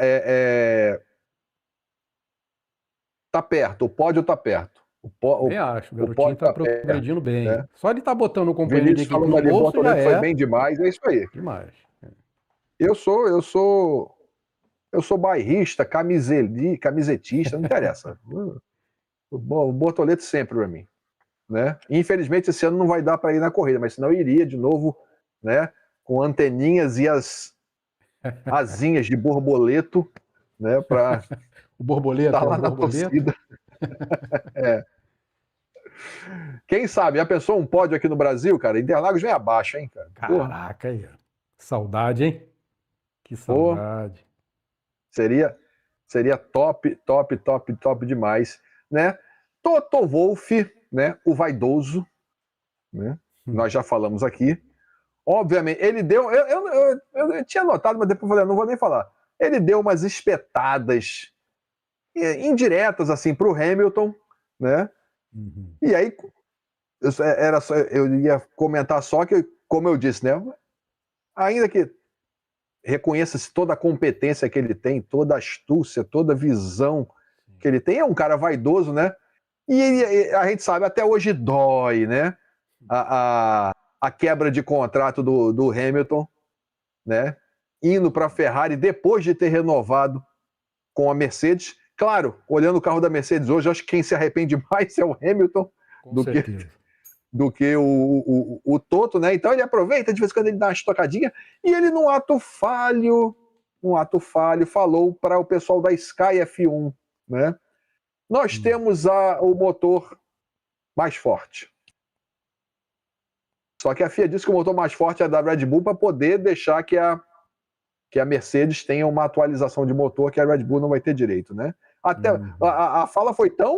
tá perto, o pódio tá perto. Eu acho, o garotinho pódio tá tá perto, progredindo bem. né? Só ele tá botando o companheiro de Vinícius equipe falando no ali, bolso já Bortoleto foi é bem demais, é isso aí. demais. Eu sou bairrista, camisetista, não interessa. O Bortoleto sempre pra mim, né? Infelizmente esse ano não vai dar para ir na corrida, mas senão eu iria de novo, né? Com anteninhas e as asinhas de borboleto, né? Para O borboleta estar é lá o na borboleta. torcida. Quem sabe? Já pensou um pódio aqui no Brasil, cara? Interlagos vem abaixo, hein, cara? Porra, Caraca, aí, ó. Saudade, hein? Que porra, saudade. seria top demais, né? Toto Wolff, né? O vaidoso, né? Nós já falamos aqui. Obviamente, ele deu. Eu tinha notado, mas depois eu falei, não vou nem falar. Ele deu umas espetadas indiretas assim para o Hamilton, né? E aí eu ia comentar só que, como eu disse, né? Ainda que reconheça-se toda a competência que ele tem, toda a astúcia, toda a visão que ele tem, é um cara vaidoso, né? E a gente sabe, até hoje dói, né? A quebra de contrato do Hamilton, né? Indo para a Ferrari depois de ter renovado com a Mercedes. Claro, olhando o carro da Mercedes hoje, acho que quem se arrepende mais é o Hamilton do que o Toto, né? Então ele aproveita, de vez em quando ele dá uma estocadinha, e ele, num ato falho, falou para o pessoal da Sky F1, né? Nós temos o motor mais forte. Só que a FIA disse que o motor mais forte é da Red Bull para poder deixar que a Mercedes tenha uma atualização de motor que a Red Bull não vai ter direito, né? Até a fala foi tão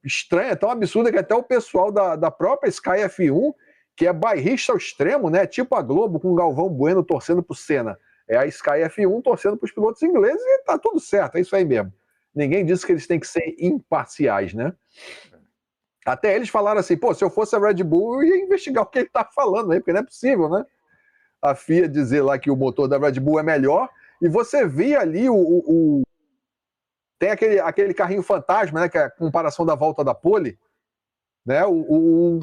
estranha, tão absurda, que até o pessoal da própria Sky F1, que é bairrista ao extremo, né? Tipo a Globo com o Galvão Bueno torcendo pro Senna. É a Sky F1 torcendo pros pilotos ingleses e tá tudo certo, é isso aí mesmo. Ninguém disse que eles têm que ser imparciais, né? Até eles falaram assim, pô, se eu fosse a Red Bull, eu ia investigar o que ele tá falando aí, porque não é possível, né? A FIA dizer lá que o motor da Red Bull é melhor, e você via ali tem aquele carrinho fantasma, né, que é a comparação da volta da pole, né, o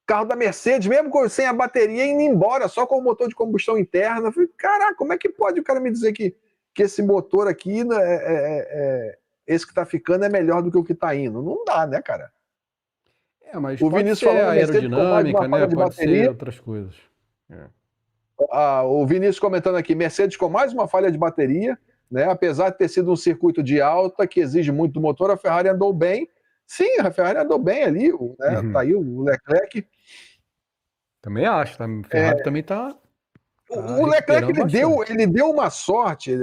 carro da Mercedes, mesmo sem a bateria, indo embora, só com o motor de combustão interna. Eu falei, caraca, como é que pode o cara me dizer que esse motor aqui, esse que tá ficando é melhor do que o que tá indo? Não dá, né, cara? Mas O pode Vinícius ser falando, a Mercedes com mais aerodinâmica, uma falha né? de Pode ser bateria. outras coisas. O Vinícius comentando aqui, Mercedes com mais uma falha de bateria, né? Apesar de ter sido um circuito de alta, que exige muito do motor, a Ferrari andou bem. Sim, a Ferrari andou bem ali, né? Tá aí o Leclerc. Também acho, tá? A Ferrari também tá o Leclerc recuperando ele deu uma sorte,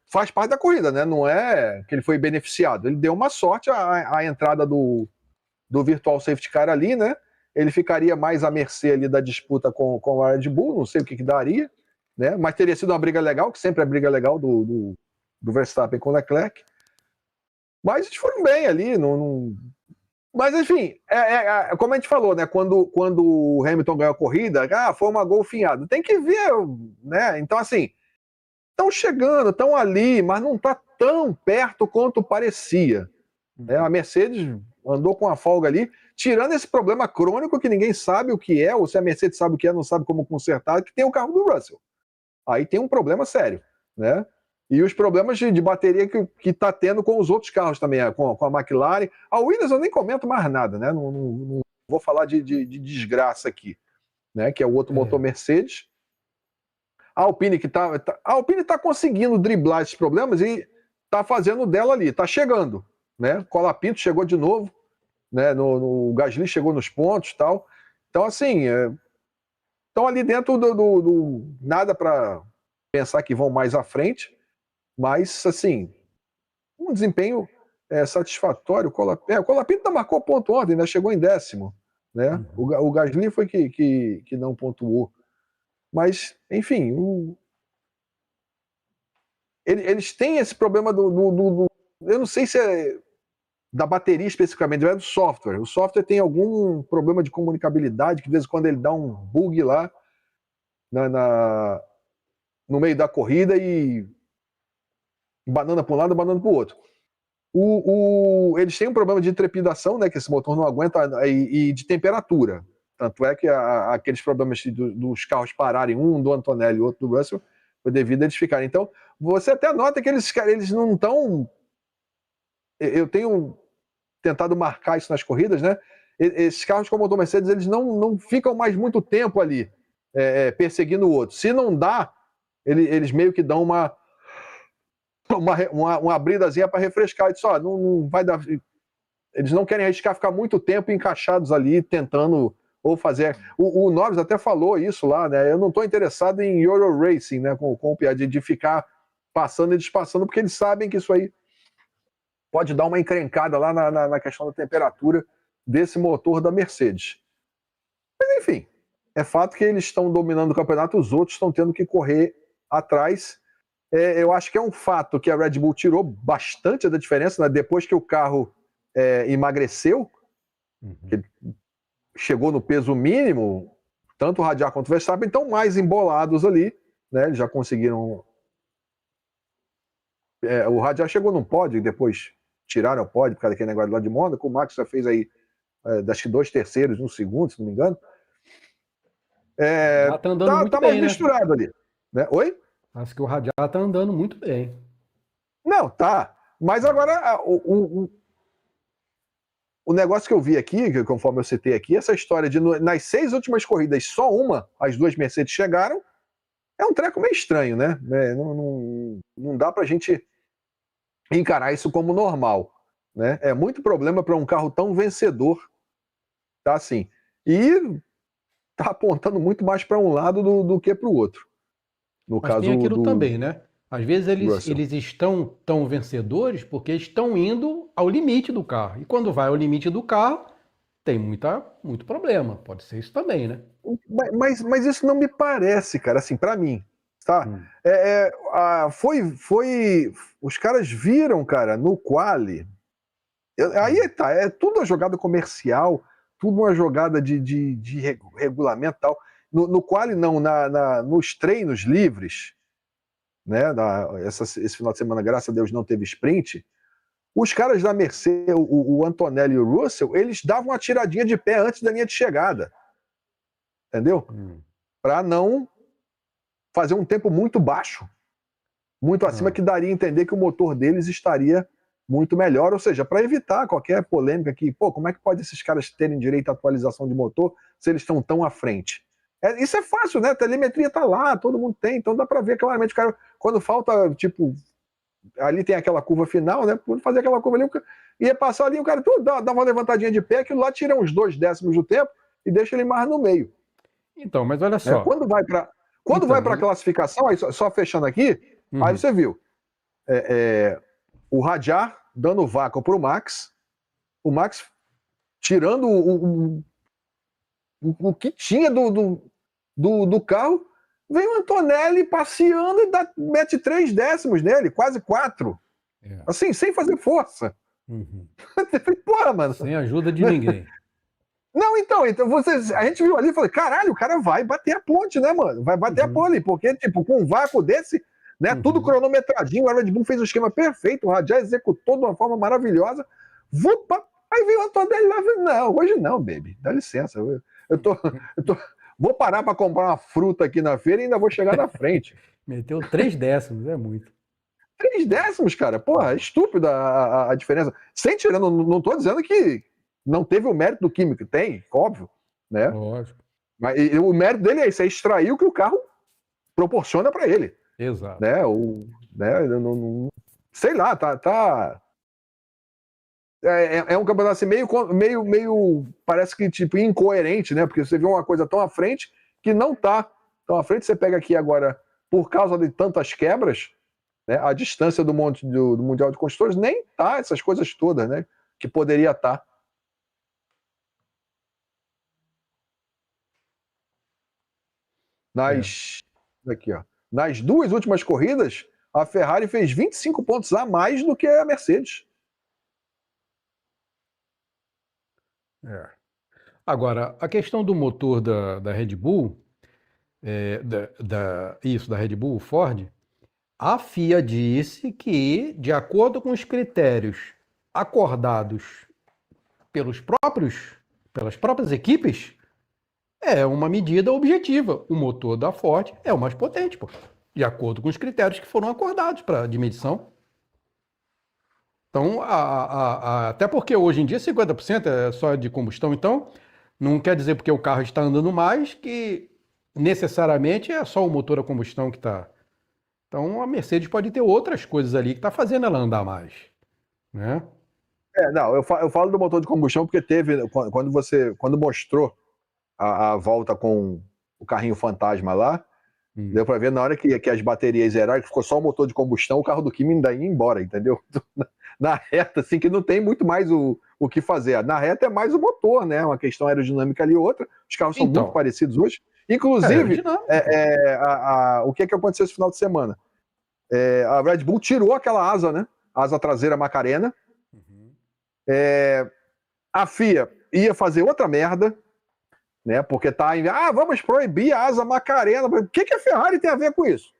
faz parte da corrida, né? Não é que ele foi beneficiado. Ele deu uma sorte a entrada do Virtual Safety Car ali, né? Ele ficaria mais à mercê ali da disputa com a Red Bull, não sei o que daria, né? Mas teria sido uma briga legal, que sempre é briga legal do Verstappen com o Leclerc. Mas eles foram bem ali, Mas, enfim, como a gente falou, né? Quando o Hamilton ganhou a corrida, foi uma golfinhada. Tem que ver, né? Então, assim, estão chegando, estão ali, mas não está tão perto quanto parecia. Né? A Mercedes andou com a folga ali, tirando esse problema crônico que ninguém sabe o que é, ou se a Mercedes sabe o que é, não sabe como consertar, que tem o carro do Russell. Aí tem um problema sério, né? E os problemas de bateria que está tendo com os outros carros também, com a McLaren. A Williams eu nem comento mais nada, né? Não vou falar de desgraça aqui, né? Que é o outro motor Mercedes. A Alpine a Alpine está conseguindo driblar esses problemas e está fazendo dela ali, está chegando, né? Colapinto chegou de novo, né? O Gasly chegou nos pontos, tal. Então assim, estão ali dentro do nada para pensar que vão mais à frente. Mas, assim, um desempenho satisfatório. O Colapinto não marcou ponto ontem, ainda chegou em 10º. Né? O Gasly foi que não pontuou. Mas, enfim, eles têm esse problema eu não sei se é da bateria especificamente, é do software. O software tem algum problema de comunicabilidade, que de vez em quando ele dá um bug lá no meio da corrida e banana para um lado, banana para o outro. Eles têm um problema de trepidação, né, que esse motor não aguenta, e de temperatura. Tanto é que aqueles problemas dos carros pararem, um do Antonelli e outro do Russell, foi devido a eles ficarem. Então, você até nota que eles não estão... Eu tenho tentado marcar isso nas corridas, né? Esses carros com motor Mercedes, eles não ficam mais muito tempo ali perseguindo o outro. Se não dá, eles meio que dão uma abridazinha para refrescar. E só não vai dar. Eles não querem arriscar ficar muito tempo encaixados ali, tentando ou fazer. O Norris até falou isso lá, né? Eu não estou interessado em Euro Racing, né? Com o Piastri, de ficar passando e despassando, porque eles sabem que isso aí pode dar uma encrencada lá na questão da temperatura desse motor da Mercedes. Mas enfim, é fato que eles estão dominando o campeonato, os outros estão tendo que correr atrás. Eu acho que é um fato que a Red Bull tirou bastante da diferença, né? Depois que o carro emagreceu, que chegou no peso mínimo, tanto o Radiar quanto o Verstappen estão mais embolados ali, né? Eles já conseguiram... o Radiar chegou no pódio e depois tiraram o pódio por causa daquele negócio lá de Mônaco. O Max já fez aí acho que 2 terceiros, 1 segundo, se não me engano. Tá andando muito mais bem, né? misturado ali. Né? Oi? Acho que o Radiar tá andando muito bem. Não, tá. Mas agora, o negócio que eu vi aqui, que conforme eu citei aqui, essa história de nas 6 últimas corridas, só as 2 Mercedes chegaram, é um treco meio estranho, né? Não dá pra gente encarar isso como normal, né? É muito problema para um carro tão vencedor, tá assim. E tá apontando muito mais para um lado do que para o outro. No Mas caso tem aquilo do também, né? Às vezes Russell. eles estão tão vencedores porque estão indo ao limite do carro. E quando vai ao limite do carro, tem muito problema. Pode ser isso também, né? Mas isso não me parece, cara, assim, para mim, tá? Os caras viram, cara, no quali. Aí tá, é tudo uma jogada comercial, tudo uma jogada de regulamento e tal. No quali não, nos treinos livres, né? Esse final de semana, graças a Deus, não teve sprint. Os caras da Mercedes, o Antonelli e o Russell, eles davam uma tiradinha de pé antes da linha de chegada. Entendeu? Para não fazer um tempo muito baixo, muito acima, que daria a entender que o motor deles estaria muito melhor, ou seja, para evitar qualquer polêmica que, como é que pode esses caras terem direito à atualização de motor se eles estão tão à frente? Isso é fácil, né? A telemetria tá lá, todo mundo tem, então dá para ver claramente o cara, quando falta, tipo, ali tem aquela curva final, né? Por fazer aquela curva ali, ia passar ali, o cara dá uma levantadinha de pé, aquilo lá tira uns 2 décimos do tempo e deixa ele mais no meio. Então, mas olha só. Quando vai para a classificação, aí só fechando aqui, aí você viu o Radiar dando vácuo para o Max tirando o que tinha do carro, vem o Antonelli passeando e mete 3 décimos nele, quase 4. Assim, sem fazer força. Porra, mano. Sem ajuda de ninguém. Não, então a gente viu ali e falou, caralho, o cara vai bater a ponte, né, mano? Vai bater a pole, porque, tipo, com um vácuo desse, né, tudo cronometradinho, a Red Bull fez o esquema perfeito, o Radiar executou de uma forma maravilhosa, aí veio o Antonelli lá, não, hoje não, baby, dá licença, vou parar para comprar uma fruta aqui na feira e ainda vou chegar na frente. Meteu 3 décimos, é muito. 3 décimos, cara, porra, é estúpida a diferença. Sem tirando, não tô dizendo que não teve o mérito do químico, tem, óbvio, né? Lógico. Mas o mérito dele é isso, é extrair o que o carro proporciona para ele. Exato. Né? Sei lá, tá. É um campeonato assim, meio parece que tipo incoerente, né? Porque você vê uma coisa tão à frente que não tá tão à frente. Você pega aqui agora, por causa de tantas quebras, né? A distância do Mundial de Construtores nem tá essas coisas todas, né? Que poderia estar. Aqui, ó, nas 2 últimas corridas, a Ferrari fez 25 pontos a mais do que a Mercedes. Agora, a questão do motor da Red Bull, da Red Bull, Ford, a FIA disse que, de acordo com os critérios acordados pelas próprias equipes, é uma medida objetiva. O motor da Ford é o mais potente, pô, de acordo com os critérios que foram acordados de medição. Então, até porque hoje em dia 50% é só de combustão, então não quer dizer porque o carro está andando mais que necessariamente é só o motor a combustão que está. Então a Mercedes pode ter outras coisas ali que está fazendo ela andar mais, né? Não, eu falo do motor de combustão porque teve, quando mostrou a volta com o carrinho fantasma lá, deu para ver na hora que as baterias zeraram, que ficou só o motor de combustão, o carro do Kimi ainda ia embora, entendeu? Na reta, assim, que não tem muito mais o que fazer. Na reta é mais o motor, né? Uma questão aerodinâmica ali, outra. Os carros são muito parecidos hoje. Inclusive, o que aconteceu esse final de semana? A Red Bull tirou aquela asa, né? Asa traseira Macarena. A FIA ia fazer outra merda, né? Porque vamos proibir a asa Macarena. O que a Ferrari tem a ver com isso?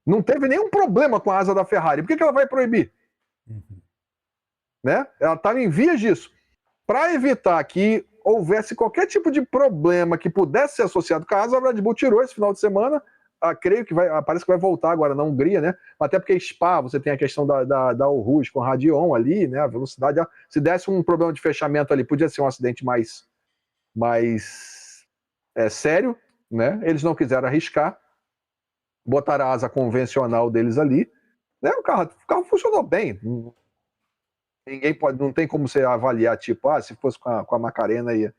Não teve nenhum problema com a asa da Ferrari. Por que ela vai proibir? Né? Ela estava em vias disso. Para evitar que houvesse qualquer tipo de problema que pudesse ser associado com a asa, a Red Bull tirou esse final de semana. Creio que parece que vai voltar agora na Hungria, né? Até porque Spa, você tem a questão da Aarhus com a Radion ali, né? A velocidade. Se desse um problema de fechamento ali, podia ser um acidente mais sério, né? Eles não quiseram arriscar, botaram a asa convencional deles ali, né? O carro funcionou bem. Ninguém pode, não tem como você avaliar, tipo, se fosse com a Macarena ia.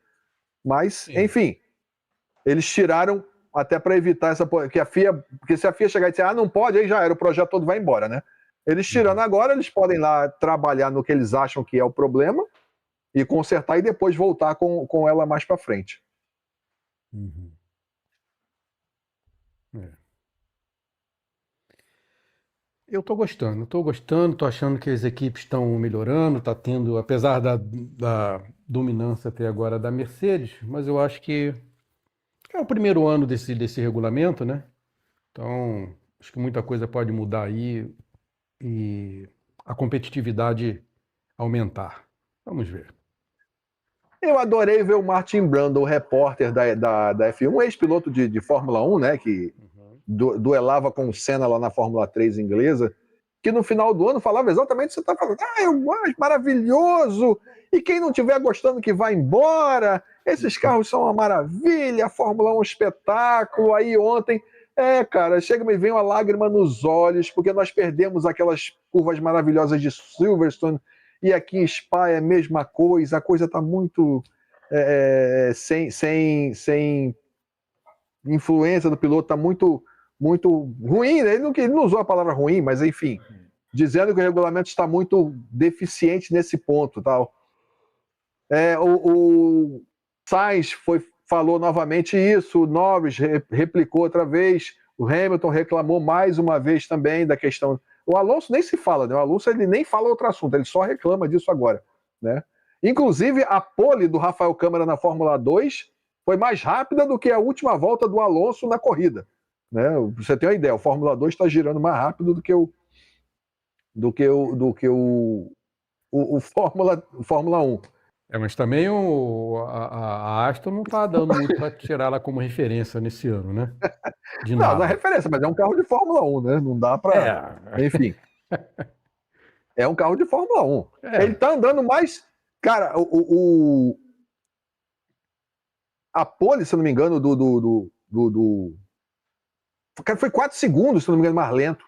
Mas, sim, enfim, eles tiraram até para evitar essa, que a FIA, porque se a FIA chegar e dizer, não pode, aí já era, o projeto todo vai embora, né? Eles tirando agora, eles podem lá trabalhar no que eles acham que é o problema e consertar e depois voltar com ela mais para frente. Eu tô gostando, tô achando que as equipes estão melhorando, tá tendo, apesar da dominância até agora da Mercedes, mas eu acho que é o primeiro ano desse regulamento, né? Então, acho que muita coisa pode mudar aí e a competitividade aumentar. Vamos ver. Eu adorei ver o Martin Brundle, o repórter da F1, ex-piloto de Fórmula 1, né? Que duelava com o Senna lá na Fórmula 3 inglesa, que no final do ano falava exatamente o que você está falando. Eu acho maravilhoso, e quem não estiver gostando que vá embora, esses carros são uma maravilha, a Fórmula 1 é um espetáculo. Aí ontem, cara, chega e me vem uma lágrima nos olhos, porque nós perdemos aquelas curvas maravilhosas de Silverstone, e aqui em Spa é a mesma coisa, a coisa está muito sem influência do piloto, está muito ruim, né? Ele não usou a palavra ruim, mas enfim, dizendo que o regulamento está muito deficiente nesse ponto. Tal. O Sainz falou novamente isso, o Norris replicou outra vez, o Hamilton reclamou mais uma vez também da questão. O Alonso nem se fala, né? O Alonso ele nem fala outro assunto, ele só reclama disso agora, né? Inclusive, a pole do Rafael Câmara na Fórmula 2 foi mais rápida do que a última volta do Alonso na corrida. Né? Você tem uma ideia, o Fórmula 2 está girando mais rápido do que o Fórmula 1. Mas também a Aston não está dando muito para tirar ela como referência nesse ano, né? Não é referência, mas é um carro de Fórmula 1, né? Não dá para... Enfim. É um carro de Fórmula 1. Ele está andando mais... Cara, a pole, se eu não me engano, foi 4 segundos, se não me engano, mais lento.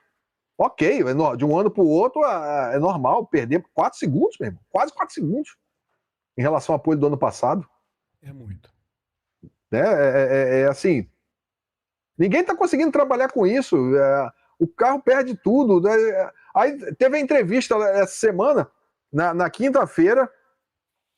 Ok, de um ano para o outro é normal perder 4 segundos mesmo. Quase 4 segundos em relação à pole do ano passado. É muito. Assim, ninguém está conseguindo trabalhar com isso. O carro perde tudo. Aí teve a entrevista essa semana, na quinta-feira,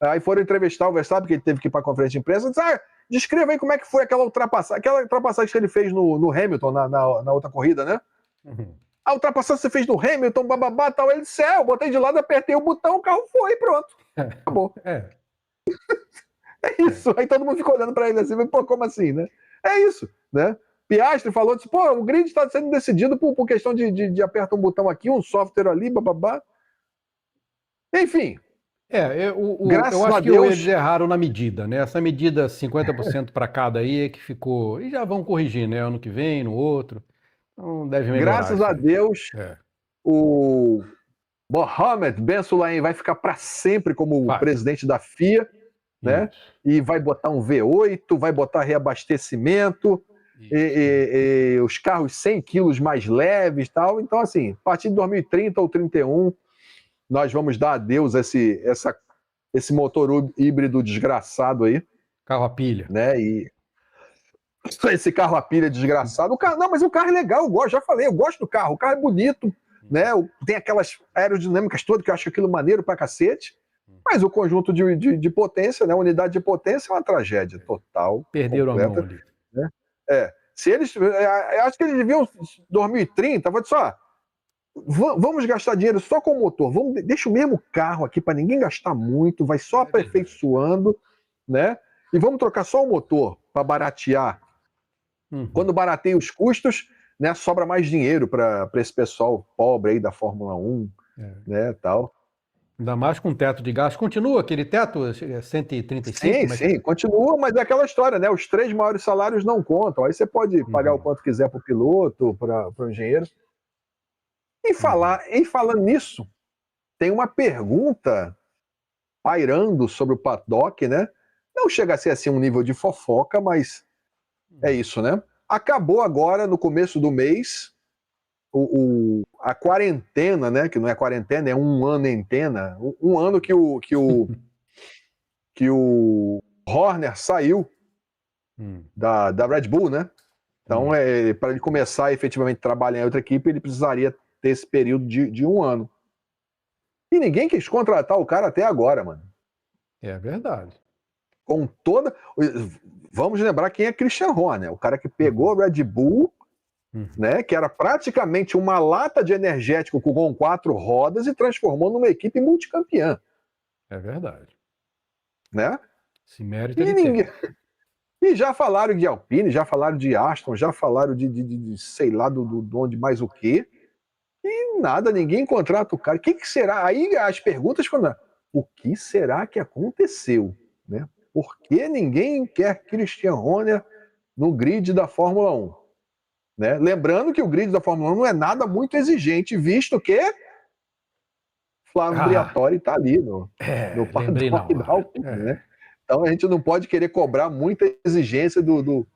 aí foram entrevistar o Verstappen, que ele teve que ir para a conferência de imprensa, disse, Descreva aí como é que foi aquela ultrapassagem que ele fez no Hamilton na outra corrida, né? Uhum. A ultrapassagem que você fez no Hamilton, bababá, tal. Ele disse, eu botei de lado, apertei o botão, o carro foi, pronto. Acabou. É. É isso. Aí todo mundo ficou olhando pra ele assim, mas, pô, como assim, né? É isso, né? Piastri falou, disse, pô, o grid está sendo decidido por questão de apertar um botão aqui, um software ali, bababá. Enfim, Eu graças acho a que Deus, eles erraram na medida, né? Essa medida 50% para cada aí é que ficou. E já vão corrigir, né? Ano que vem, no outro. Então deve melhorar graças isso a aí. Deus, É, o Mohamed Ben Sulayem vai ficar para sempre como vai. presidente da FIA, né? Isso. E vai botar um V8, vai botar reabastecimento, Isso. os carros 100 quilos mais leves e tal. Então, assim, a partir de 2030 ou 31, nós vamos dar adeus a esse motor híbrido desgraçado aí, Carro a pilha. né? E esse carro a pilha desgraçado. Não, mas o carro é legal, eu gosto, já falei, eu gosto do carro. O carro é bonito, né? Tem aquelas aerodinâmicas todas que eu acho aquilo maneiro pra cacete. Mas o conjunto de potência, né? A unidade de potência é uma tragédia total, Perderam a mão completa. ali. Né? Se eles. Eu acho que eles deviam, 2030, vou dizer só. Vamos gastar dinheiro só com o motor. Deixa o mesmo carro aqui para ninguém gastar muito, vai só aperfeiçoando, né? E vamos trocar só o motor para baratear. Uhum. Quando barateia os custos, né, sobra mais dinheiro para esse pessoal pobre aí da Fórmula 1, né, tal. Ainda mais com teto de gasto. Continua aquele teto, 135? Sim, Mas... sim, continua, mas é aquela história, né? Os 3 maiores salários não contam. Aí você pode pagar o quanto quiser para o piloto, para o engenheiro. E falando nisso, tem uma pergunta pairando sobre o paddock, né? Não chega a ser assim um nível de fofoca, mas é isso, né? Acabou agora, no começo do mês, a quarentena, né? Que não é quarentena, é um ano em antena. Um ano que o Horner saiu da Red Bull, né? Então, para ele começar a efetivamente trabalhar em outra equipe, ele precisaria ter esse período de um ano. E ninguém quis contratar o cara até agora, mano. É verdade. Com toda. Vamos lembrar quem é Christian Horner, o cara que pegou a Red Bull, né, que era praticamente uma lata de energético com 4 rodas e transformou numa equipe multicampeã. É verdade. Né? Esse mérito E ele ninguém. tem. E já falaram de Alpine, já falaram de Aston, já falaram de sei lá de onde mais o quê. E nada, ninguém contrata o cara. O que será? Aí as perguntas foram: o que será que aconteceu? Né? Por que ninguém quer Christian Horner no grid da Fórmula 1? Né? Lembrando que o grid da Fórmula 1 não é nada muito exigente, visto que Flávio Briatore está ali no lembrei na paddock da hora. Alpine. Né? Então a gente não pode querer cobrar muita exigência do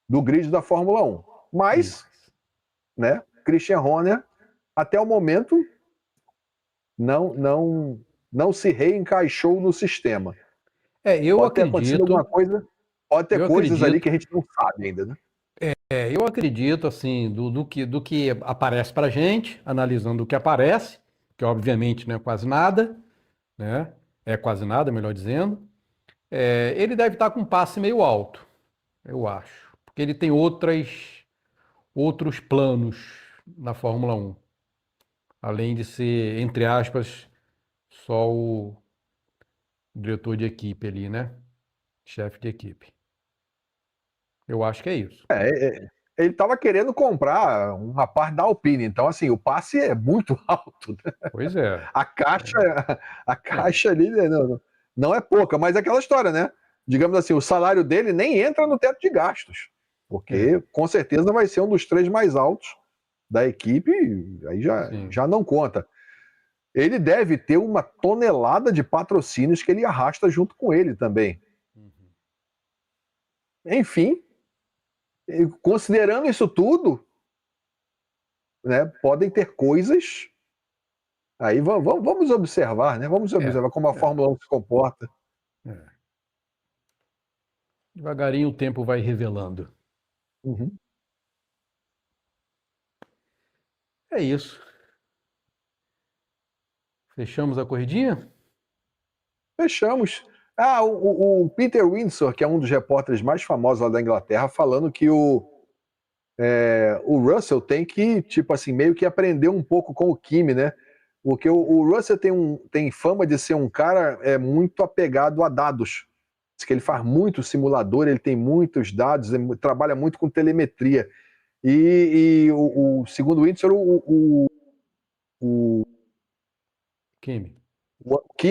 grid da Fórmula 1. Mas, né, Christian Horner, até o momento, não se reencaixou no sistema. Eu pode ter acontecido alguma acredito. coisa, pode ter coisas ali acredito. que a gente não sabe ainda, né? Eu acredito, assim, do que aparece pra gente, analisando o que aparece, que obviamente não é quase nada, né? É quase nada, melhor dizendo. Ele deve estar com um passe meio alto, eu acho. Porque ele tem outros planos na Fórmula 1. Além de ser, entre aspas, só o diretor de equipe ali, né? Chefe de equipe. Eu acho que é isso. Ele estava querendo comprar um rapaz da Alpine, então assim, o passe é muito alto. Né? Pois é. A caixa ali não é pouca, mas é aquela história, né? Digamos assim, o salário dele nem entra no teto de gastos, porque com certeza vai ser um dos 3 mais altos da equipe, aí já não conta. Ele deve ter uma tonelada de patrocínios que ele arrasta junto com ele também. Enfim, considerando isso tudo, né, podem ter coisas. Aí vamos observar, né? Vamos observar como a Fórmula 1 se comporta. Devagarinho o tempo vai revelando. É isso. Fechamos a corridinha? Fechamos. O Peter Windsor, que é um dos repórteres mais famosos lá da Inglaterra, falando que o Russell tem que, tipo assim, meio que aprender um pouco com o Kimi, né? Porque o Russell tem fama de ser um cara muito apegado a dados. Diz que ele faz muito simulador, ele tem muitos dados, ele trabalha muito com telemetria. Segundo o Windsor, o Kimi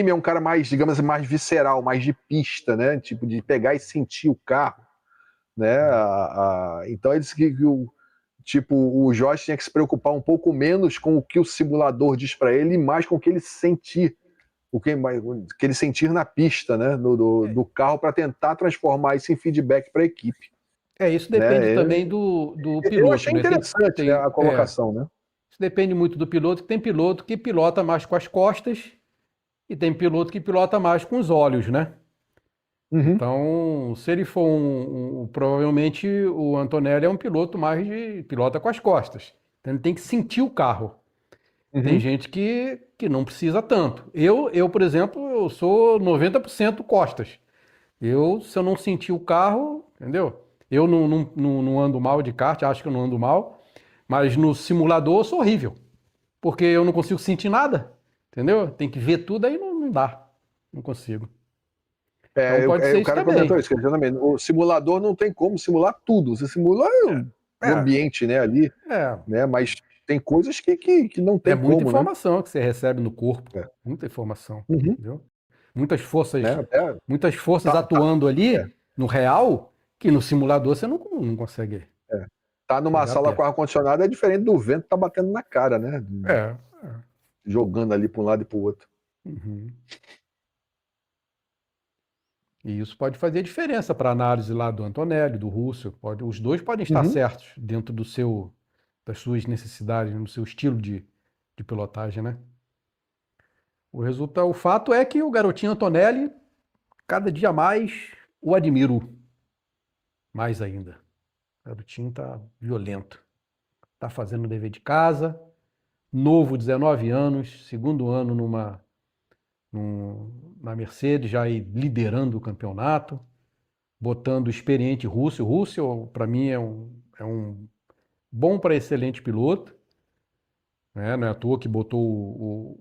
é um cara mais, digamos assim, mais visceral, mais de pista, né? Tipo, de pegar e sentir o carro, né? Então ele disse que o Jorge tinha que se preocupar um pouco menos com o que o simulador diz para ele e mais com o que ele sentir, que ele sentir na pista, né? Do carro, para tentar transformar isso em feedback para a equipe. Isso depende também do piloto. Eu achei né? interessante a colocação, né? Isso depende muito do piloto, que tem piloto que pilota mais com as costas e tem piloto que pilota mais com os olhos, né? Uhum. Então, se ele for provavelmente o Antonelli é um piloto mais de pilota com as costas. Então ele tem que sentir o carro. Uhum. Tem gente que não precisa tanto. Eu, por exemplo, eu sou 90% costas. Se eu não sentir o carro, entendeu? Eu não ando mal de kart, acho que eu não ando mal, mas no simulador eu sou horrível, porque eu não consigo sentir nada, entendeu? Tem que ver tudo, aí não dá, não consigo. Então pode ser o isso cara também. comentou isso, exatamente. O simulador não tem como simular tudo. Você simula o ambiente, né, ali, né? Mas tem coisas que não tem como, muita informação que você recebe no corpo, muita informação, Uhum. entendeu? Muitas forças, Né? muitas forças atuando ali no real, que no simulador você não consegue. Tá numa sala perto. com ar-condicionado é diferente do vento que tá batendo na cara, né? Jogando ali para um lado e para o outro. Uhum. E isso pode fazer diferença para a análise lá do Antonelli, do Russell. Os dois podem estar certos dentro das suas necessidades, no seu estilo de pilotagem, né? O fato é que o garotinho Antonelli, cada dia mais o admiro. Mais ainda. O garotinho tá violento. Tá fazendo o dever de casa. Novo, 19 anos, segundo ano na Mercedes, já liderando o campeonato, botando o experiente Russell. Russell, para mim, é um bom para excelente piloto. Né? Não é à toa que botou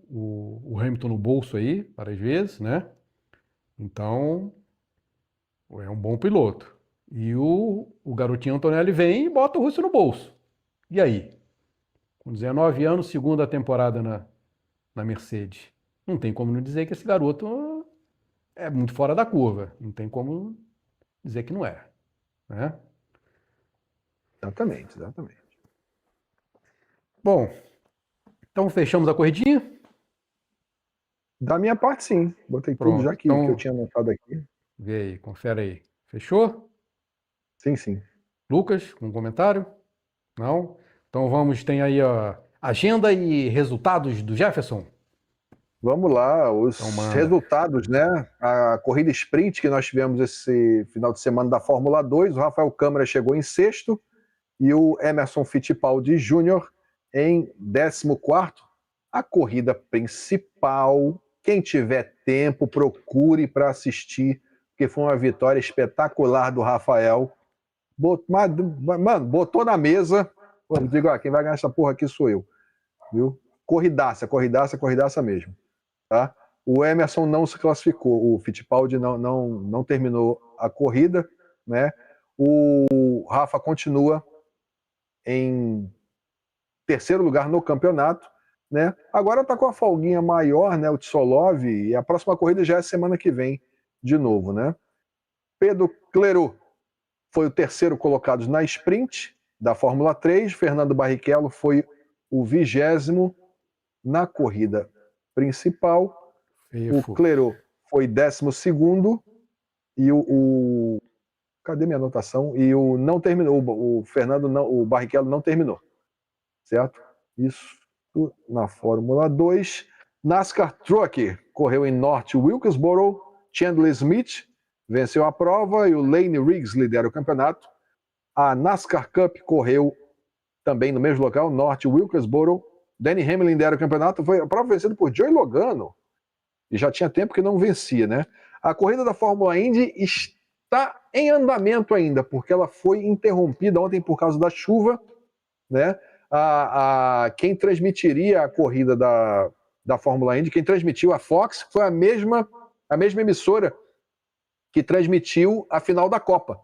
o Hamilton no bolso aí, várias vezes, né? Então, é um bom piloto. E o garotinho Antonelli vem e bota o Russell no bolso. E aí? Com 19 anos, segunda temporada na Mercedes. Não tem como não dizer que esse garoto é muito fora da curva. Não tem como dizer que não é. Né? Exatamente. Bom, então fechamos a corridinha? Da minha parte, sim. Botei tudo já que eu tinha anotado aqui. Vê aí, confere aí. Fechou? Sim. Lucas, um comentário? Não? Então tem aí a agenda e resultados do Jefferson. Vamos lá, os resultados, né? A corrida sprint que nós tivemos esse final de semana da Fórmula 2, o Rafael Câmara chegou em sexto e o Emerson Fittipaldi Jr. em 14º. A corrida principal, quem tiver tempo, procure para assistir, porque foi uma vitória espetacular do Rafael. Botou na mesa. Eu digo, quem vai ganhar essa porra aqui sou eu. Viu? Corridaça mesmo. Tá? O Emerson não se classificou, o Fittipaldi não terminou a corrida, né? O Rafa continua em terceiro lugar no campeonato, né? Agora está com a folguinha maior, né? O Tsolov, e a próxima corrida já é semana que vem de novo, né? Pedro Clerot foi o terceiro colocado na sprint da Fórmula 3, Fernando Barrichello foi o 20º na corrida principal. O Clerot foi 12º e cadê minha anotação? E não terminou, o Barrichello não terminou, certo? Isso na Fórmula 2. NASCAR Truck correu em North Wilkesboro, Chandler Smith venceu a prova e o Lane Riggs lidera o campeonato. A NASCAR Cup correu também no mesmo local, North Wilkesboro. Danny Hamlin lidera o campeonato, foi a prova vencida por Joey Logano, e já tinha tempo que não vencia, né? A corrida da Fórmula Indy está em andamento ainda, porque ela foi interrompida ontem por causa da chuva, né? Quem transmitiria a corrida da Fórmula Indy, quem transmitiu a Fox, foi a mesma emissora que transmitiu a final da Copa,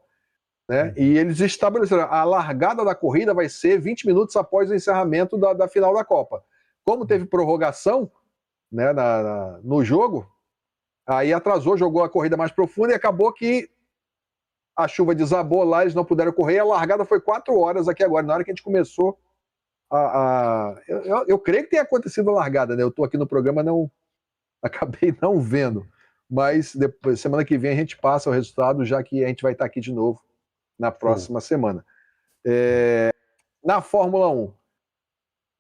né? E eles estabeleceram a largada da corrida vai ser 20 minutos após o encerramento da final da Copa. Como teve prorrogação, né, no jogo, aí atrasou, jogou a corrida mais profunda e acabou que a chuva desabou lá, eles não puderam correr, e a largada foi 4 horas aqui agora, na hora que a gente começou eu creio que tenha acontecido a largada, né? Eu estou aqui no programa, acabei não vendo, mas depois, semana que vem a gente passa o resultado, já que a gente vai estar aqui de novo na próxima semana. Na Fórmula 1,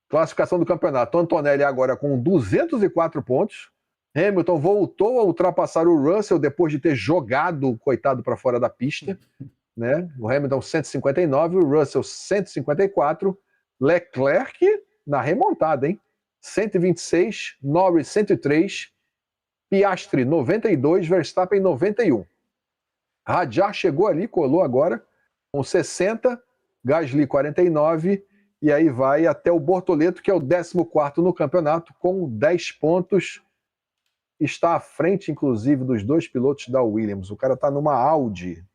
classificação do campeonato, Antonelli agora com 204 pontos, Hamilton voltou a ultrapassar o Russell depois de ter jogado, coitado, para fora da pista, né? O Hamilton 159, o Russell 154, Leclerc na remontada, hein? 126, Norris 103, Piastri 92, Verstappen 91. Hadjar chegou ali, colou agora com 60, Gasly 49, e aí vai até o Bortoleto, que é o 14º no campeonato, com 10 pontos. Está à frente, inclusive, dos 2 pilotos da Williams. O cara está numa Audi.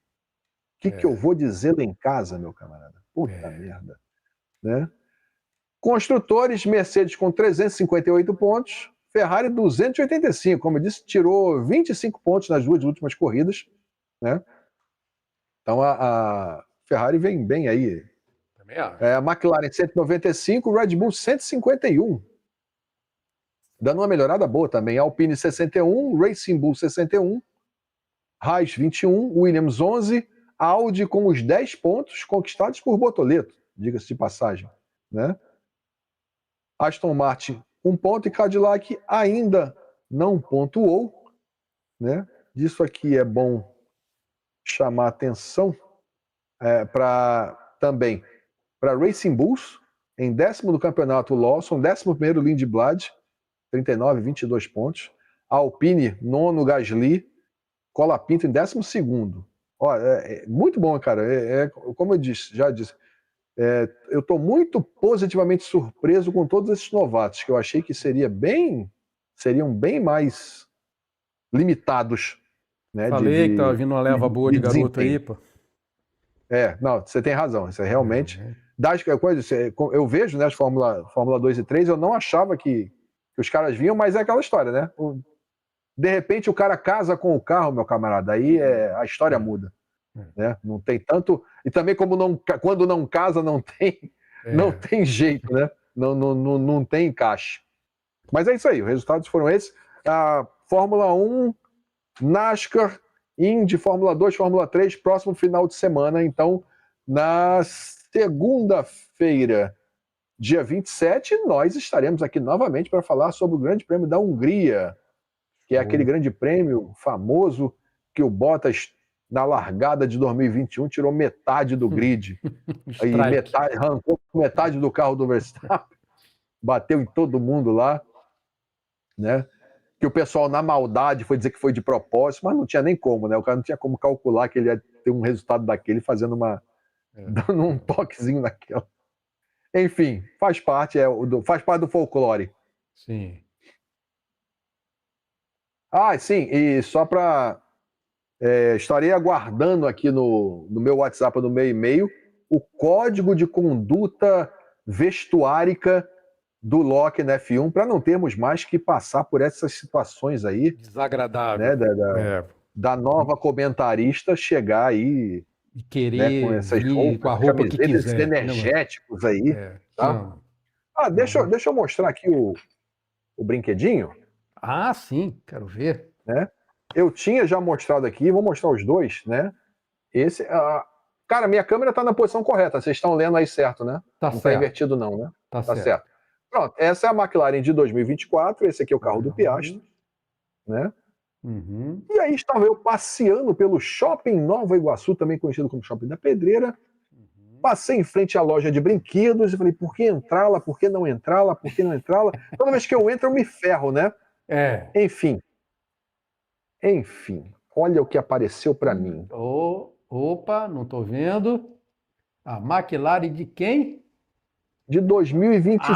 O que eu vou dizer lá em casa, meu camarada? Puta merda. Né? Construtores, Mercedes com 358 pontos, Ferrari 285, como eu disse, tirou 25 pontos nas 2 últimas corridas, né? Então a Ferrari vem bem aí. A McLaren 195, Red Bull 151, dando uma melhorada boa também. Alpine 61, Racing Bull 61, Haas 21, Williams 11, Audi com os 10 pontos conquistados por Bortoleto, diga-se de passagem, né? Aston Martin 1 ponto e Cadillac ainda não pontuou, né? Disso aqui é bom chamar atenção também para Racing Bulls, em 10º do campeonato Lawson, 11º Lindblad, 39, 22 pontos. Alpine, 9º Gasly, Colapinto em 12º. Olha, muito bom, cara. Como eu já disse, eu estou muito positivamente surpreso com todos esses novatos, que eu achei que seriam bem mais limitados. Né, Falei que estava vindo uma leva boa de garoto aí, pô. Não, você tem razão. Isso é realmente... Eu vejo, né, as Fórmula 2 e 3, eu não achava que os caras vinham, mas é aquela história, né? De repente o cara casa com o carro, meu camarada, aí a história muda. Né? Não tem tanto... E também quando não casa, não tem jeito, né? Não tem encaixe. Mas é isso aí, os resultados foram esses. A Fórmula 1, NASCAR, Indy, Fórmula 2, Fórmula 3, próximo final de semana. Então, na segunda-feira, dia 27, nós estaremos aqui novamente para falar sobre o Grande Prêmio da Hungria, que é aquele grande prêmio famoso que o Bottas, na largada de 2021, tirou metade do grid. Aí arrancou metade do carro do Verstappen, bateu em todo mundo lá, né? Que o pessoal, na maldade, foi dizer que foi de propósito, mas não tinha nem como, né? O cara não tinha como calcular que ele ia ter um resultado daquele fazendo dando um toquezinho naquela. Enfim, faz parte do folclore. Sim. Sim, e só para... estarei aguardando aqui no meu WhatsApp, no meu e-mail, o código de conduta vestuárica do Loki na F1, para não termos mais que passar por essas situações aí. Desagradável. Né, da nova comentarista chegar aí e querer, né, com essas roupas, com a roupa que quiser. energéticos aí. Tá? Deixa eu mostrar aqui o brinquedinho. Sim, quero ver. Né? Eu tinha já mostrado aqui, vou mostrar os dois, né? Esse, cara, minha câmera tá na posição correta, vocês estão lendo aí certo, né? Tá não certo. Tá invertido não, né? Tá certo. Pronto, essa é a McLaren de 2024, esse aqui é o carro do Piastri, né? Uhum. E aí estava eu passeando pelo Shopping Nova Iguaçu, também conhecido como Shopping da Pedreira. Passei em frente à loja de brinquedos e falei, por que entrar lá? Por que não entrar lá? Por que não entrar lá? Toda vez que eu entro, eu me ferro, né? Enfim. Olha o que apareceu para mim. Opa, não tô vendo. A McLaren de quem? De 2025,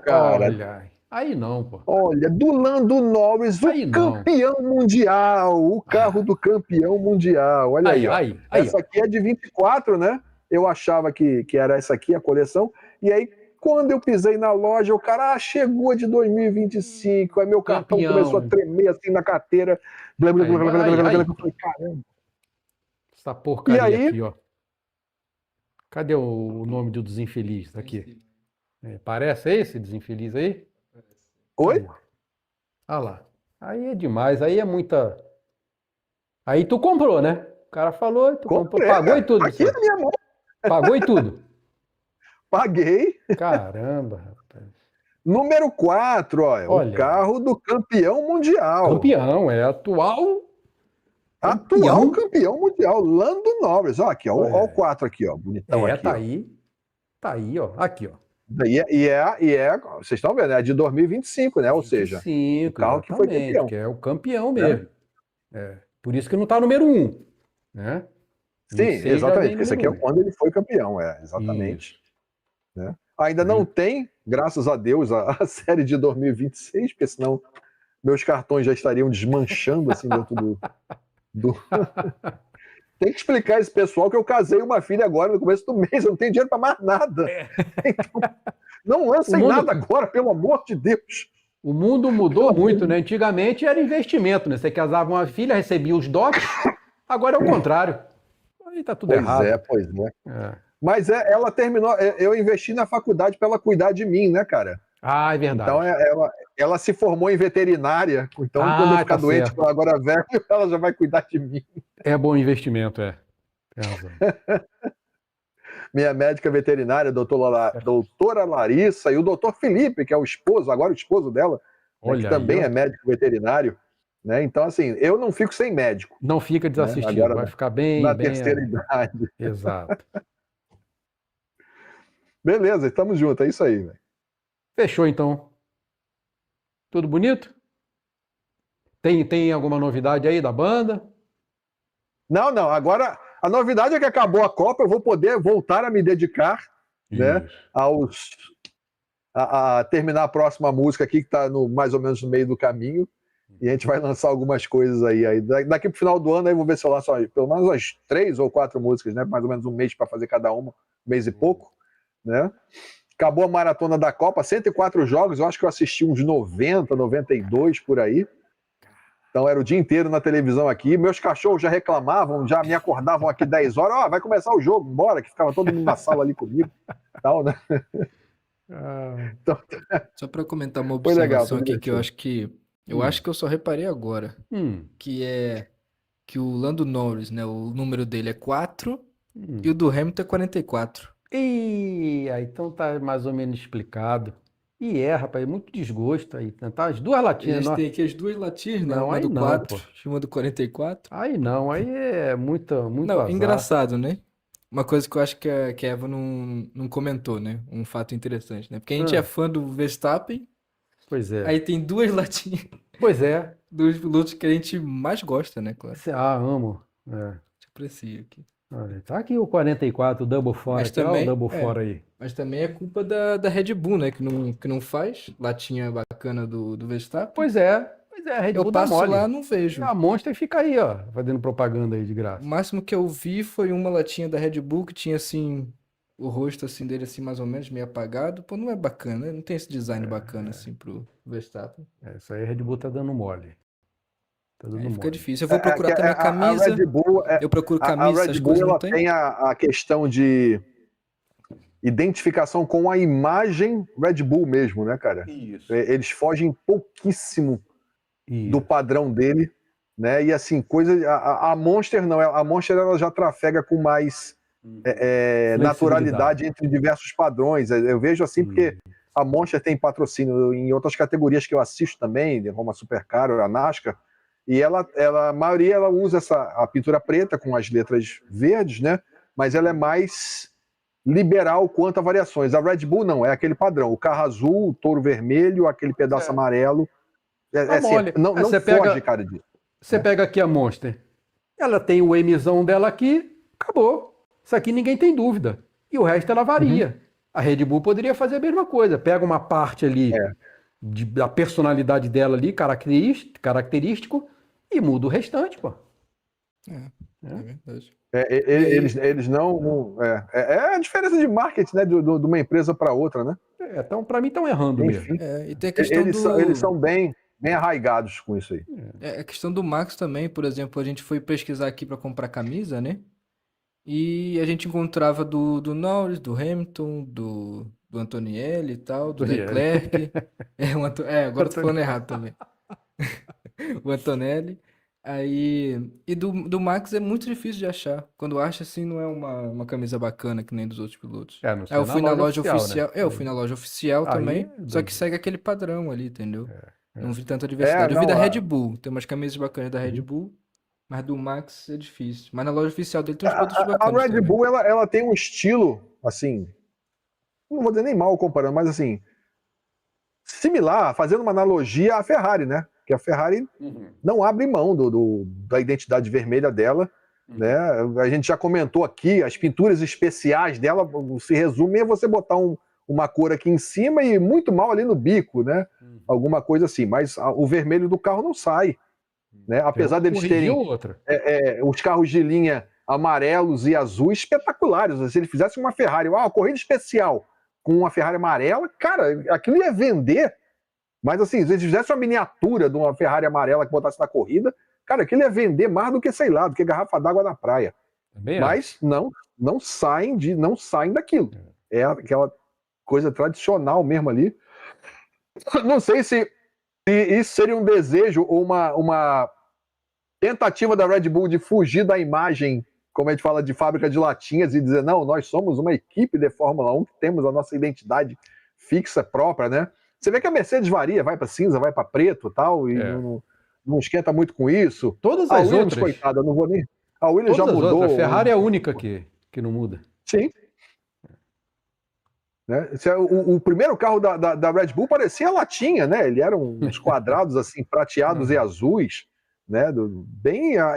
cara. Olha. Aí não, pô. Olha, do Lando Norris, o Aí não. campeão mundial, o carro do campeão mundial. Olha aí, ó. Aí, Essa aqui é de 24, né? Eu achava que era essa aqui a coleção. E aí, quando eu pisei na loja, o cara, chegou de 2025. Aí meu cartão Campeão. começou a tremer assim na carteira. Blá, blá, blá, blá, blá, blá, blá. Eu falei, caramba. Essa porcaria E aí? aqui, ó. Cadê o nome dos infelizes aqui? Parece esse desinfeliz aí? Oi? Ah lá. Aí é demais, aí é muita. Aí tu comprou, né? O cara falou, tu comprou, Comprei, pagou e cara. tudo. Aqui na minha mão. Pagou e tudo. Paguei. Caramba, rapaz. Número 4, ó. Olha. O carro do campeão mundial. Campeão, é atual. Atual campeão mundial, Lando Norris. Ó, aqui, ó, ó o 4 aqui, ó, bonitão aqui. Tá ó. aí. Tá aí, ó. Aqui, ó. Vocês estão vendo, é de 2025, né? Ou seja, 25, o carro que foi campeão. que é o campeão mesmo. Por isso que não tá número 1, né? Sim, exatamente, porque esse aqui é quando ele foi campeão, exatamente. Né? Ainda não tem, graças a Deus, a série de 2026, porque senão meus cartões já estariam desmanchando assim dentro do... Tem que explicar esse pessoal que eu casei uma filha agora no começo do mês, eu não tenho dinheiro para mais nada. Então, não lancem nada agora, pelo amor de Deus. O mundo mudou muito, né? Antigamente era investimento, né? Você casava uma filha, recebia os dotes, agora é o contrário. Aí tá tudo errado. Pois é. Mas ela terminou, eu investi na faculdade para ela cuidar de mim, né, cara? Ah, é verdade. Então ela se formou em veterinária, então quando eu ficar doente, certo. agora velho, ela já vai cuidar de mim. É bom investimento, Tem razão. Minha médica veterinária, doutora Larissa, e o doutor Felipe, que é o esposo, agora o esposo dela, né, que também é médico veterinário, né? Então, assim, eu não fico sem médico. Não fica desassistido, né? Agora, vai ficar bem... Na terceira idade. Exato. Beleza, estamos juntos, é isso aí, velho. Fechou, então. Tudo bonito? Tem alguma novidade aí da banda? Não, agora a novidade é que acabou a Copa, eu vou poder voltar a me dedicar, né, a terminar a próxima música aqui, que está mais ou menos no meio do caminho, e a gente vai lançar algumas coisas aí. Daqui pro final do ano, aí vou ver se eu lanço pelo menos umas 3 ou 4 músicas, né, mais ou menos um mês para fazer cada uma, um mês e pouco, né. Acabou a maratona da Copa, 104 jogos, eu acho que eu assisti uns 90, 92 por aí. Então era o dia inteiro na televisão aqui. Meus cachorros já reclamavam, já me acordavam aqui 10 horas. Vai começar o jogo, bora, que ficava todo mundo na sala ali comigo. Tal, né? Então, só para comentar uma observação aqui que eu acho que eu só reparei agora, que é que o Lando Norris, né, o número dele é 4 e o do Hamilton é 44. Então tá mais ou menos explicado. Rapaz, muito desgosto aí. Tá as duas latinhas. A gente tem aqui as duas latinhas, né? Não, uma aí do não, 4, pô. uma do 44. Aí não, aí é muito Não, azar. engraçado, né? Uma coisa que eu acho que a Eva não comentou, né? Um fato interessante, né? Porque a gente é fã do Verstappen. Pois é. Aí tem duas latinhas. Pois é. Dos pilotos que a gente mais gosta, né, claro? Amo. Te aprecio aqui. Olha, tá aqui o 44, o Double Fora. Mas também, o Double Fora aí. Mas também é culpa da Red Bull, né? Que não faz latinha bacana do Verstappen. Pois é, a Red Bull Eu passo dá mole. lá, não vejo. A Monster fica aí, ó, fazendo propaganda aí de graça. O máximo que eu vi foi uma latinha da Red Bull que tinha, assim, o rosto assim dele, assim, mais ou menos, meio apagado. Pô, não é bacana, né? Não tem esse design bacana, assim, pro Verstappen. Isso aí a Red Bull tá dando mole. Aí fica difícil. Eu vou procurar também camisa. A Red Bull, eu procuro camisa, a Red Bull, ela tem a questão de identificação com a imagem Red Bull mesmo, né, cara? Isso. Eles fogem pouquíssimo do padrão dele, né? E assim, a Monster não, a Monster ela já trafega com mais naturalidade entre diversos padrões. Eu vejo assim porque a Monster tem patrocínio em outras categorias que eu assisto também, como a Supercar ou a NASCAR, e a maioria ela usa a pintura preta com as letras verdes, né? Mas ela é mais liberal quanto a variações. A Red Bull não, é aquele padrão. O carro azul, o touro vermelho, aquele pedaço amarelo. Não foge, cara, disso. Você pega aqui a Monster. Ela tem o Mzão dela aqui, acabou. Isso aqui ninguém tem dúvida. E o resto ela varia. A Red Bull poderia fazer a mesma coisa. Pega uma parte ali da personalidade dela ali, característico, e muda o restante, pô. É verdade. Eles não. É a diferença de marketing, né? De uma empresa para outra, né? Então, para mim, estão errando mesmo. E tem a questão eles são bem arraigados com isso aí. A questão do Max também, por exemplo, a gente foi pesquisar aqui para comprar camisa, né? E a gente encontrava do Norris, do Hamilton, do Antonelli e tal, do Leclerc. Agora eu tô falando errado também. O Antonelli. Aí, e do Max é muito difícil de achar. Quando acha, assim, não é uma camisa bacana que nem dos outros pilotos. Eu fui na loja oficial. Né? Eu fui na loja oficial também, só que segue aquele padrão ali, entendeu? Não vi tanta diversidade. Eu vi da Red Bull, tem umas camisas bacanas da Red Bull, mas do Max é difícil. Mas na loja oficial dele tem uns produtos bacanas. A Red Bull, ela tem um estilo, assim, não vou dizer nem mal comparando, mas assim, similar, fazendo uma analogia à Ferrari, né? Que a Ferrari não abre mão da identidade vermelha dela, né? A gente já comentou aqui, as pinturas especiais dela se resumem a você botar uma cor aqui em cima e muito mal ali no bico, né? Alguma coisa assim, mas o vermelho do carro não sai, né? Apesar deles terem os carros de linha amarelos e azuis espetaculares. Se ele fizesse uma Ferrari, uma corrida especial com uma Ferrari amarela, cara, aquilo ia vender. Mas assim, se eles fizessem uma miniatura de uma Ferrari amarela que botasse na corrida, cara, aquilo ia vender mais do que, sei lá, do que garrafa d'água na praia. Mas não saem daquilo. É aquela coisa tradicional mesmo ali. Não sei se isso seria um desejo ou uma tentativa da Red Bull de fugir da imagem, como a gente fala, de fábrica de latinhas e dizer, não, nós somos uma equipe de Fórmula 1 que temos a nossa identidade fixa própria, né? Você vê que a Mercedes varia, vai para cinza, vai para preto e tal, e não esquenta muito com isso. Todas as Williams, outras. Coitada, eu não vou nem... A Williams já mudou. A Ferrari é a única que não muda. Sim. Né? O primeiro carro da Red Bull parecia latinha, né? Ele era uns quadrados assim, prateados e azuis, né?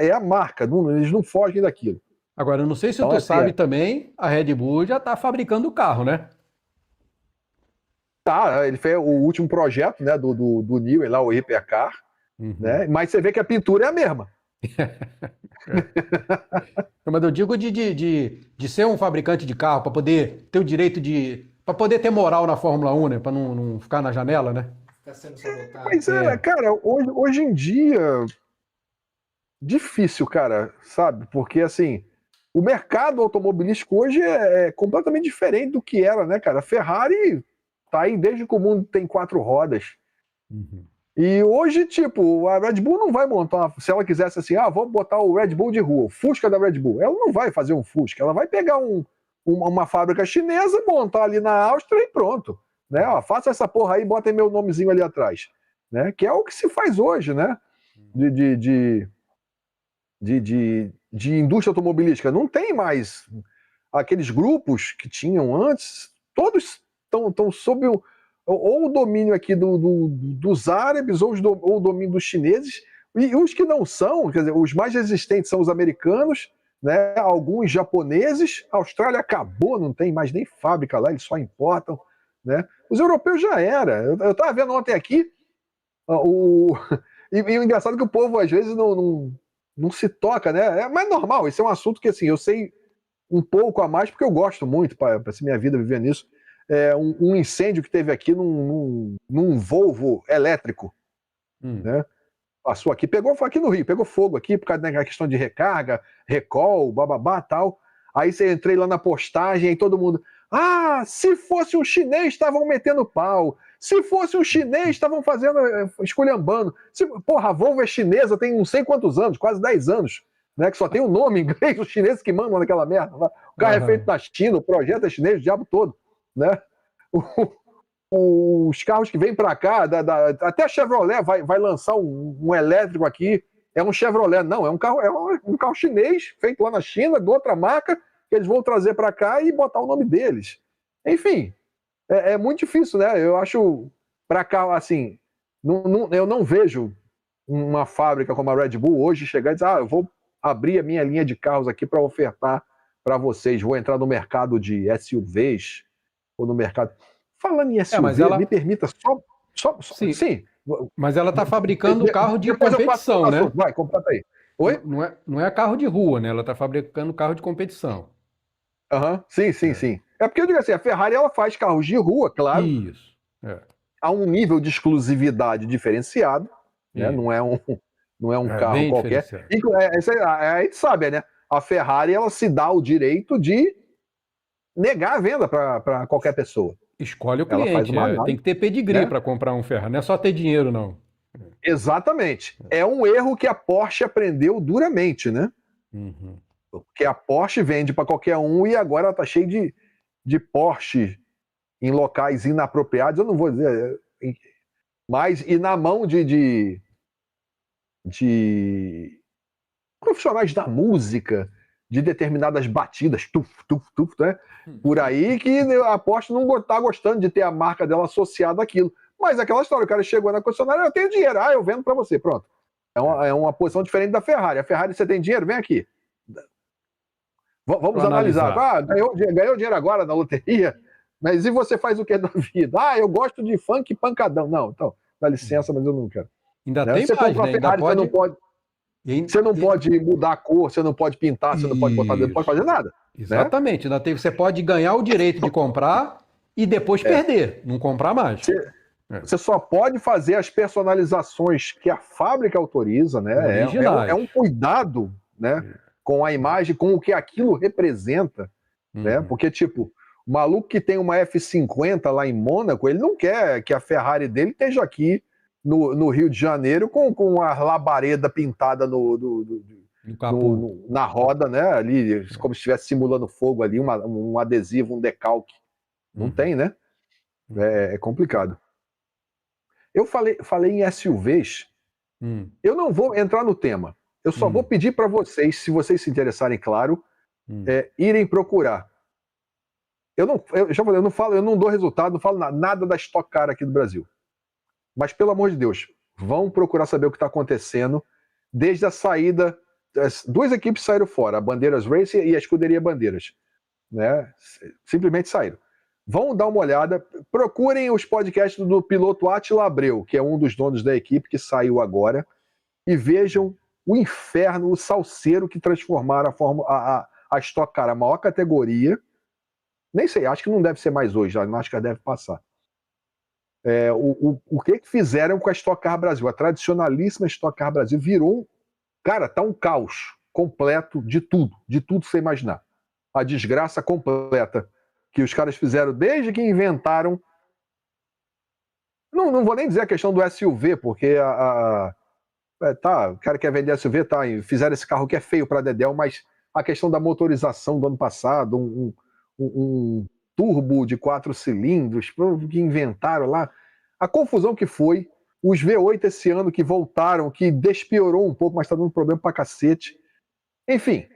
É a marca, eles não fogem daquilo. Agora, eu não sei se tu sabe também, a Red Bull já está fabricando o carro, né? Tá, ele fez o último projeto, né, do Newey lá, o Hypercar, né? Mas você vê que a pintura é a mesma. Mas eu digo de ser um fabricante de carro, para poder ter o direito para poder ter moral na Fórmula 1, né? Para não ficar na janela, né? Ficar sendo sabotado. Mas cara, hoje em dia, difícil, cara, sabe? Porque, assim, o mercado automobilístico hoje é completamente diferente do que era, né, cara? A Ferrari tá aí desde que o mundo tem 4 rodas. E hoje, tipo, a Red Bull não vai montar, se ela quisesse assim, vou botar o Red Bull de rua, o Fusca da Red Bull. Ela não vai fazer um Fusca, ela vai pegar uma fábrica chinesa, montar ali na Áustria e pronto. Né? Faça essa porra aí, bota meu nomezinho ali atrás. Né? Que é o que se faz hoje, né? De indústria automobilística. Não tem mais aqueles grupos que tinham antes, todos estão sob ou o domínio aqui dos árabes ou o domínio dos chineses, e os que não são, quer dizer, os mais resistentes são os americanos, né, alguns japoneses. A Austrália acabou, não tem mais nem fábrica lá, eles só importam, né? Os europeus já era. Eu estava vendo ontem aqui e o engraçado é que o povo às vezes não se toca, né? Mas é normal, esse é um assunto que assim, eu sei um pouco a mais porque eu gosto muito, para minha vida viver nisso. Um incêndio que teve aqui num Volvo elétrico, né? Passou aqui, pegou aqui no Rio, pegou fogo aqui por causa da questão de recarga, recall, bababá, tal. Aí você entrei lá na postagem e todo mundo, se fosse um chinês estavam metendo pau, se fosse um chinês estavam fazendo, esculhambando. Porra, a Volvo é chinesa, tem não sei quantos anos, quase 10 anos, né? Que só tem o nome em inglês, os chineses que mandam naquela merda. O carro é feito na China, o projeto é chinês, o diabo todo. Né? Os carros que vêm para cá, até a Chevrolet vai lançar um elétrico aqui, é um Chevrolet, não, é um carro chinês, feito lá na China, de outra marca, que eles vão trazer para cá e botar o nome deles. Enfim, é muito difícil, né? Eu acho, para cá, assim, eu não vejo uma fábrica como a Red Bull hoje chegar e dizer, eu vou abrir a minha linha de carros aqui para ofertar para vocês, vou entrar no mercado de SUVs, ou no mercado... Falando em SUV, mas ela... me permita sim. Mas ela está fabricando carro de competição, né? Vai, completa aí. Oi? Não é carro de rua, né? Ela está fabricando carro de competição. Sim. É porque eu digo assim, a Ferrari ela faz carros de rua, claro. Isso. Há um nível de exclusividade diferenciado, né? Não é um carro qualquer. A gente sabe, né? A Ferrari ela se dá o direito de negar a venda para qualquer pessoa. Escolhe o cliente, tem que ter pedigree para comprar um Ferrari, não é só ter dinheiro, não. Exatamente. É um erro que a Porsche aprendeu duramente, né? Uhum. Porque a Porsche vende para qualquer um e agora ela está cheia de Porsche em locais inapropriados, eu não vou dizer, mas e na mão de profissionais da música, de determinadas batidas, né? Por aí que a Porsche não está gostando de ter a marca dela associada àquilo. Mas aquela história, o cara chegou na concessionária, eu tenho dinheiro, eu vendo para você, pronto. É uma posição diferente da Ferrari. A Ferrari, você tem dinheiro? Vem aqui. Vamos analisar. Ganhou dinheiro agora na loteria, mas e você faz o que da vida? Eu gosto de funk e pancadão. Não, então, dá licença, mas eu não quero. Ainda tem você mais, né? Ferrari, pode... Você não pode mudar a cor, você não pode pintar, você não pode botar dentro, não pode fazer nada. Exatamente. Né? Você pode ganhar o direito de comprar e depois perder, não comprar mais. Você só pode fazer as personalizações que a fábrica autoriza, né? É um cuidado, né? Com a imagem, com o que aquilo representa, né? Porque, tipo, o maluco que tem uma F50 lá em Mônaco, ele não quer que a Ferrari dele esteja aqui no Rio de Janeiro com a labareda pintada na roda, né? Ali, como se estivesse simulando fogo ali, um adesivo, um decalque. Não tem, né? É complicado. Eu falei em SUVs, eu não vou entrar no tema. Eu só vou pedir para vocês, se vocês se interessarem, claro, irem procurar. Eu não dou resultado, não falo nada da Stock Car aqui do Brasil. Mas, pelo amor de Deus, vão procurar saber o que está acontecendo desde a saída. As duas equipes saíram fora, a Bandeiras Racing e a Escuderia Bandeiras. Né? Simplesmente saíram. Vão dar uma olhada, procurem os podcasts do piloto Átila Abreu, que é um dos donos da equipe que saiu agora, e vejam o inferno, o salseiro que transformaram a Stock Car, a maior categoria. Nem sei, acho que não deve ser mais hoje, acho que deve passar. O que fizeram com a Stock Car Brasil? A tradicionalíssima Stock Car Brasil virou, cara, tá um caos completo de tudo que você imaginar. A desgraça completa que os caras fizeram desde que inventaram. Não vou nem dizer a questão do SUV, porque o cara quer vender SUV, fizeram esse carro que é feio para Dedéu, mas a questão da motorização do ano passado, um turbo de 4 cilindros que inventaram lá, a confusão que foi, os V8 esse ano que voltaram, que despiorou um pouco, mas está dando problema pra cacete. Enfim,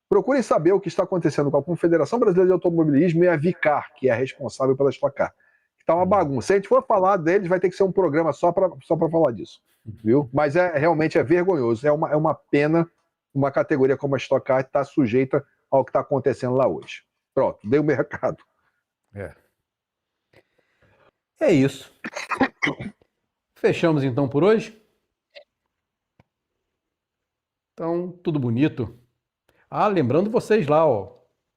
procurem saber o que está acontecendo com a Confederação Brasileira de Automobilismo e a Vicar, que é a responsável pela Stock Car. Está uma bagunça. Se a gente for falar deles, vai ter que ser um programa só para falar disso. Viu? Mas realmente é vergonhoso. É uma pena uma categoria como a Stock Car estar sujeita ao que está acontecendo lá hoje. Pronto, dei o mercado. É isso. Fechamos então por hoje? Então, tudo bonito. Lembrando vocês lá,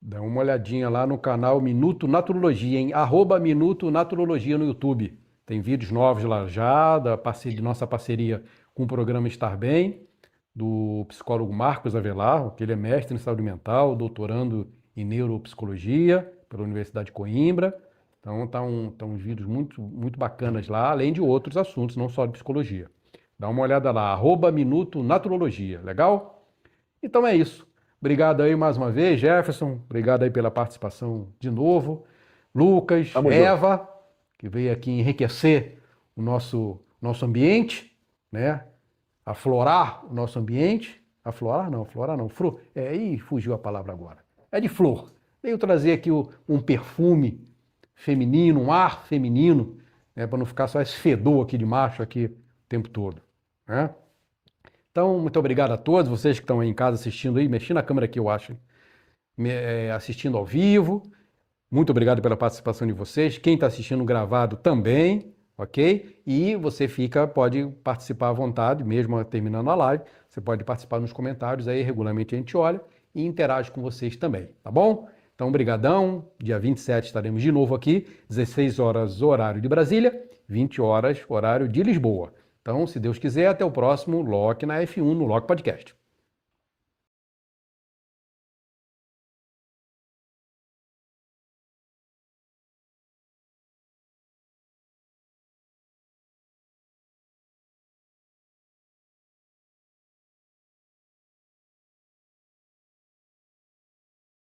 dá uma olhadinha lá no canal Minuto Naturologia, hein? @Minuto Naturologia no YouTube. Tem vídeos novos lá já, de nossa parceria com o programa Estar Bem, do psicólogo Marcos Avelar, que ele é mestre em saúde mental, doutorando em neuropsicologia pela Universidade de Coimbra. Então tá uns vídeos muito, muito bacanas lá, além de outros assuntos, não só de psicologia. Dá uma olhada lá, @Minuto Naturologia, legal? Então é isso. Obrigado aí mais uma vez, Jefferson. Obrigado aí pela participação de novo. Lucas, Eva, que veio aqui enriquecer o nosso ambiente, né? Aflorar o nosso ambiente. Aflorar não. Fugiu a palavra agora. É de flor. Veio trazer aqui um perfume feminino, um ar feminino, né? Para não ficar só esse fedor aqui de macho aqui o tempo todo, né? Então, muito obrigado a todos, vocês que estão aí em casa assistindo aí, mexi na câmera aqui, eu acho, assistindo ao vivo. Muito obrigado pela participação de vocês. Quem está assistindo gravado também, ok? E você pode participar à vontade, mesmo terminando a live. Você pode participar nos comentários, aí regularmente a gente olha e interage com vocês também, tá bom? Então, brigadão. Dia 27 estaremos de novo aqui, 16 horas, horário de Brasília, 20 horas, horário de Lisboa. Então, se Deus quiser, até o próximo Loki na F1 no Loki Podcast.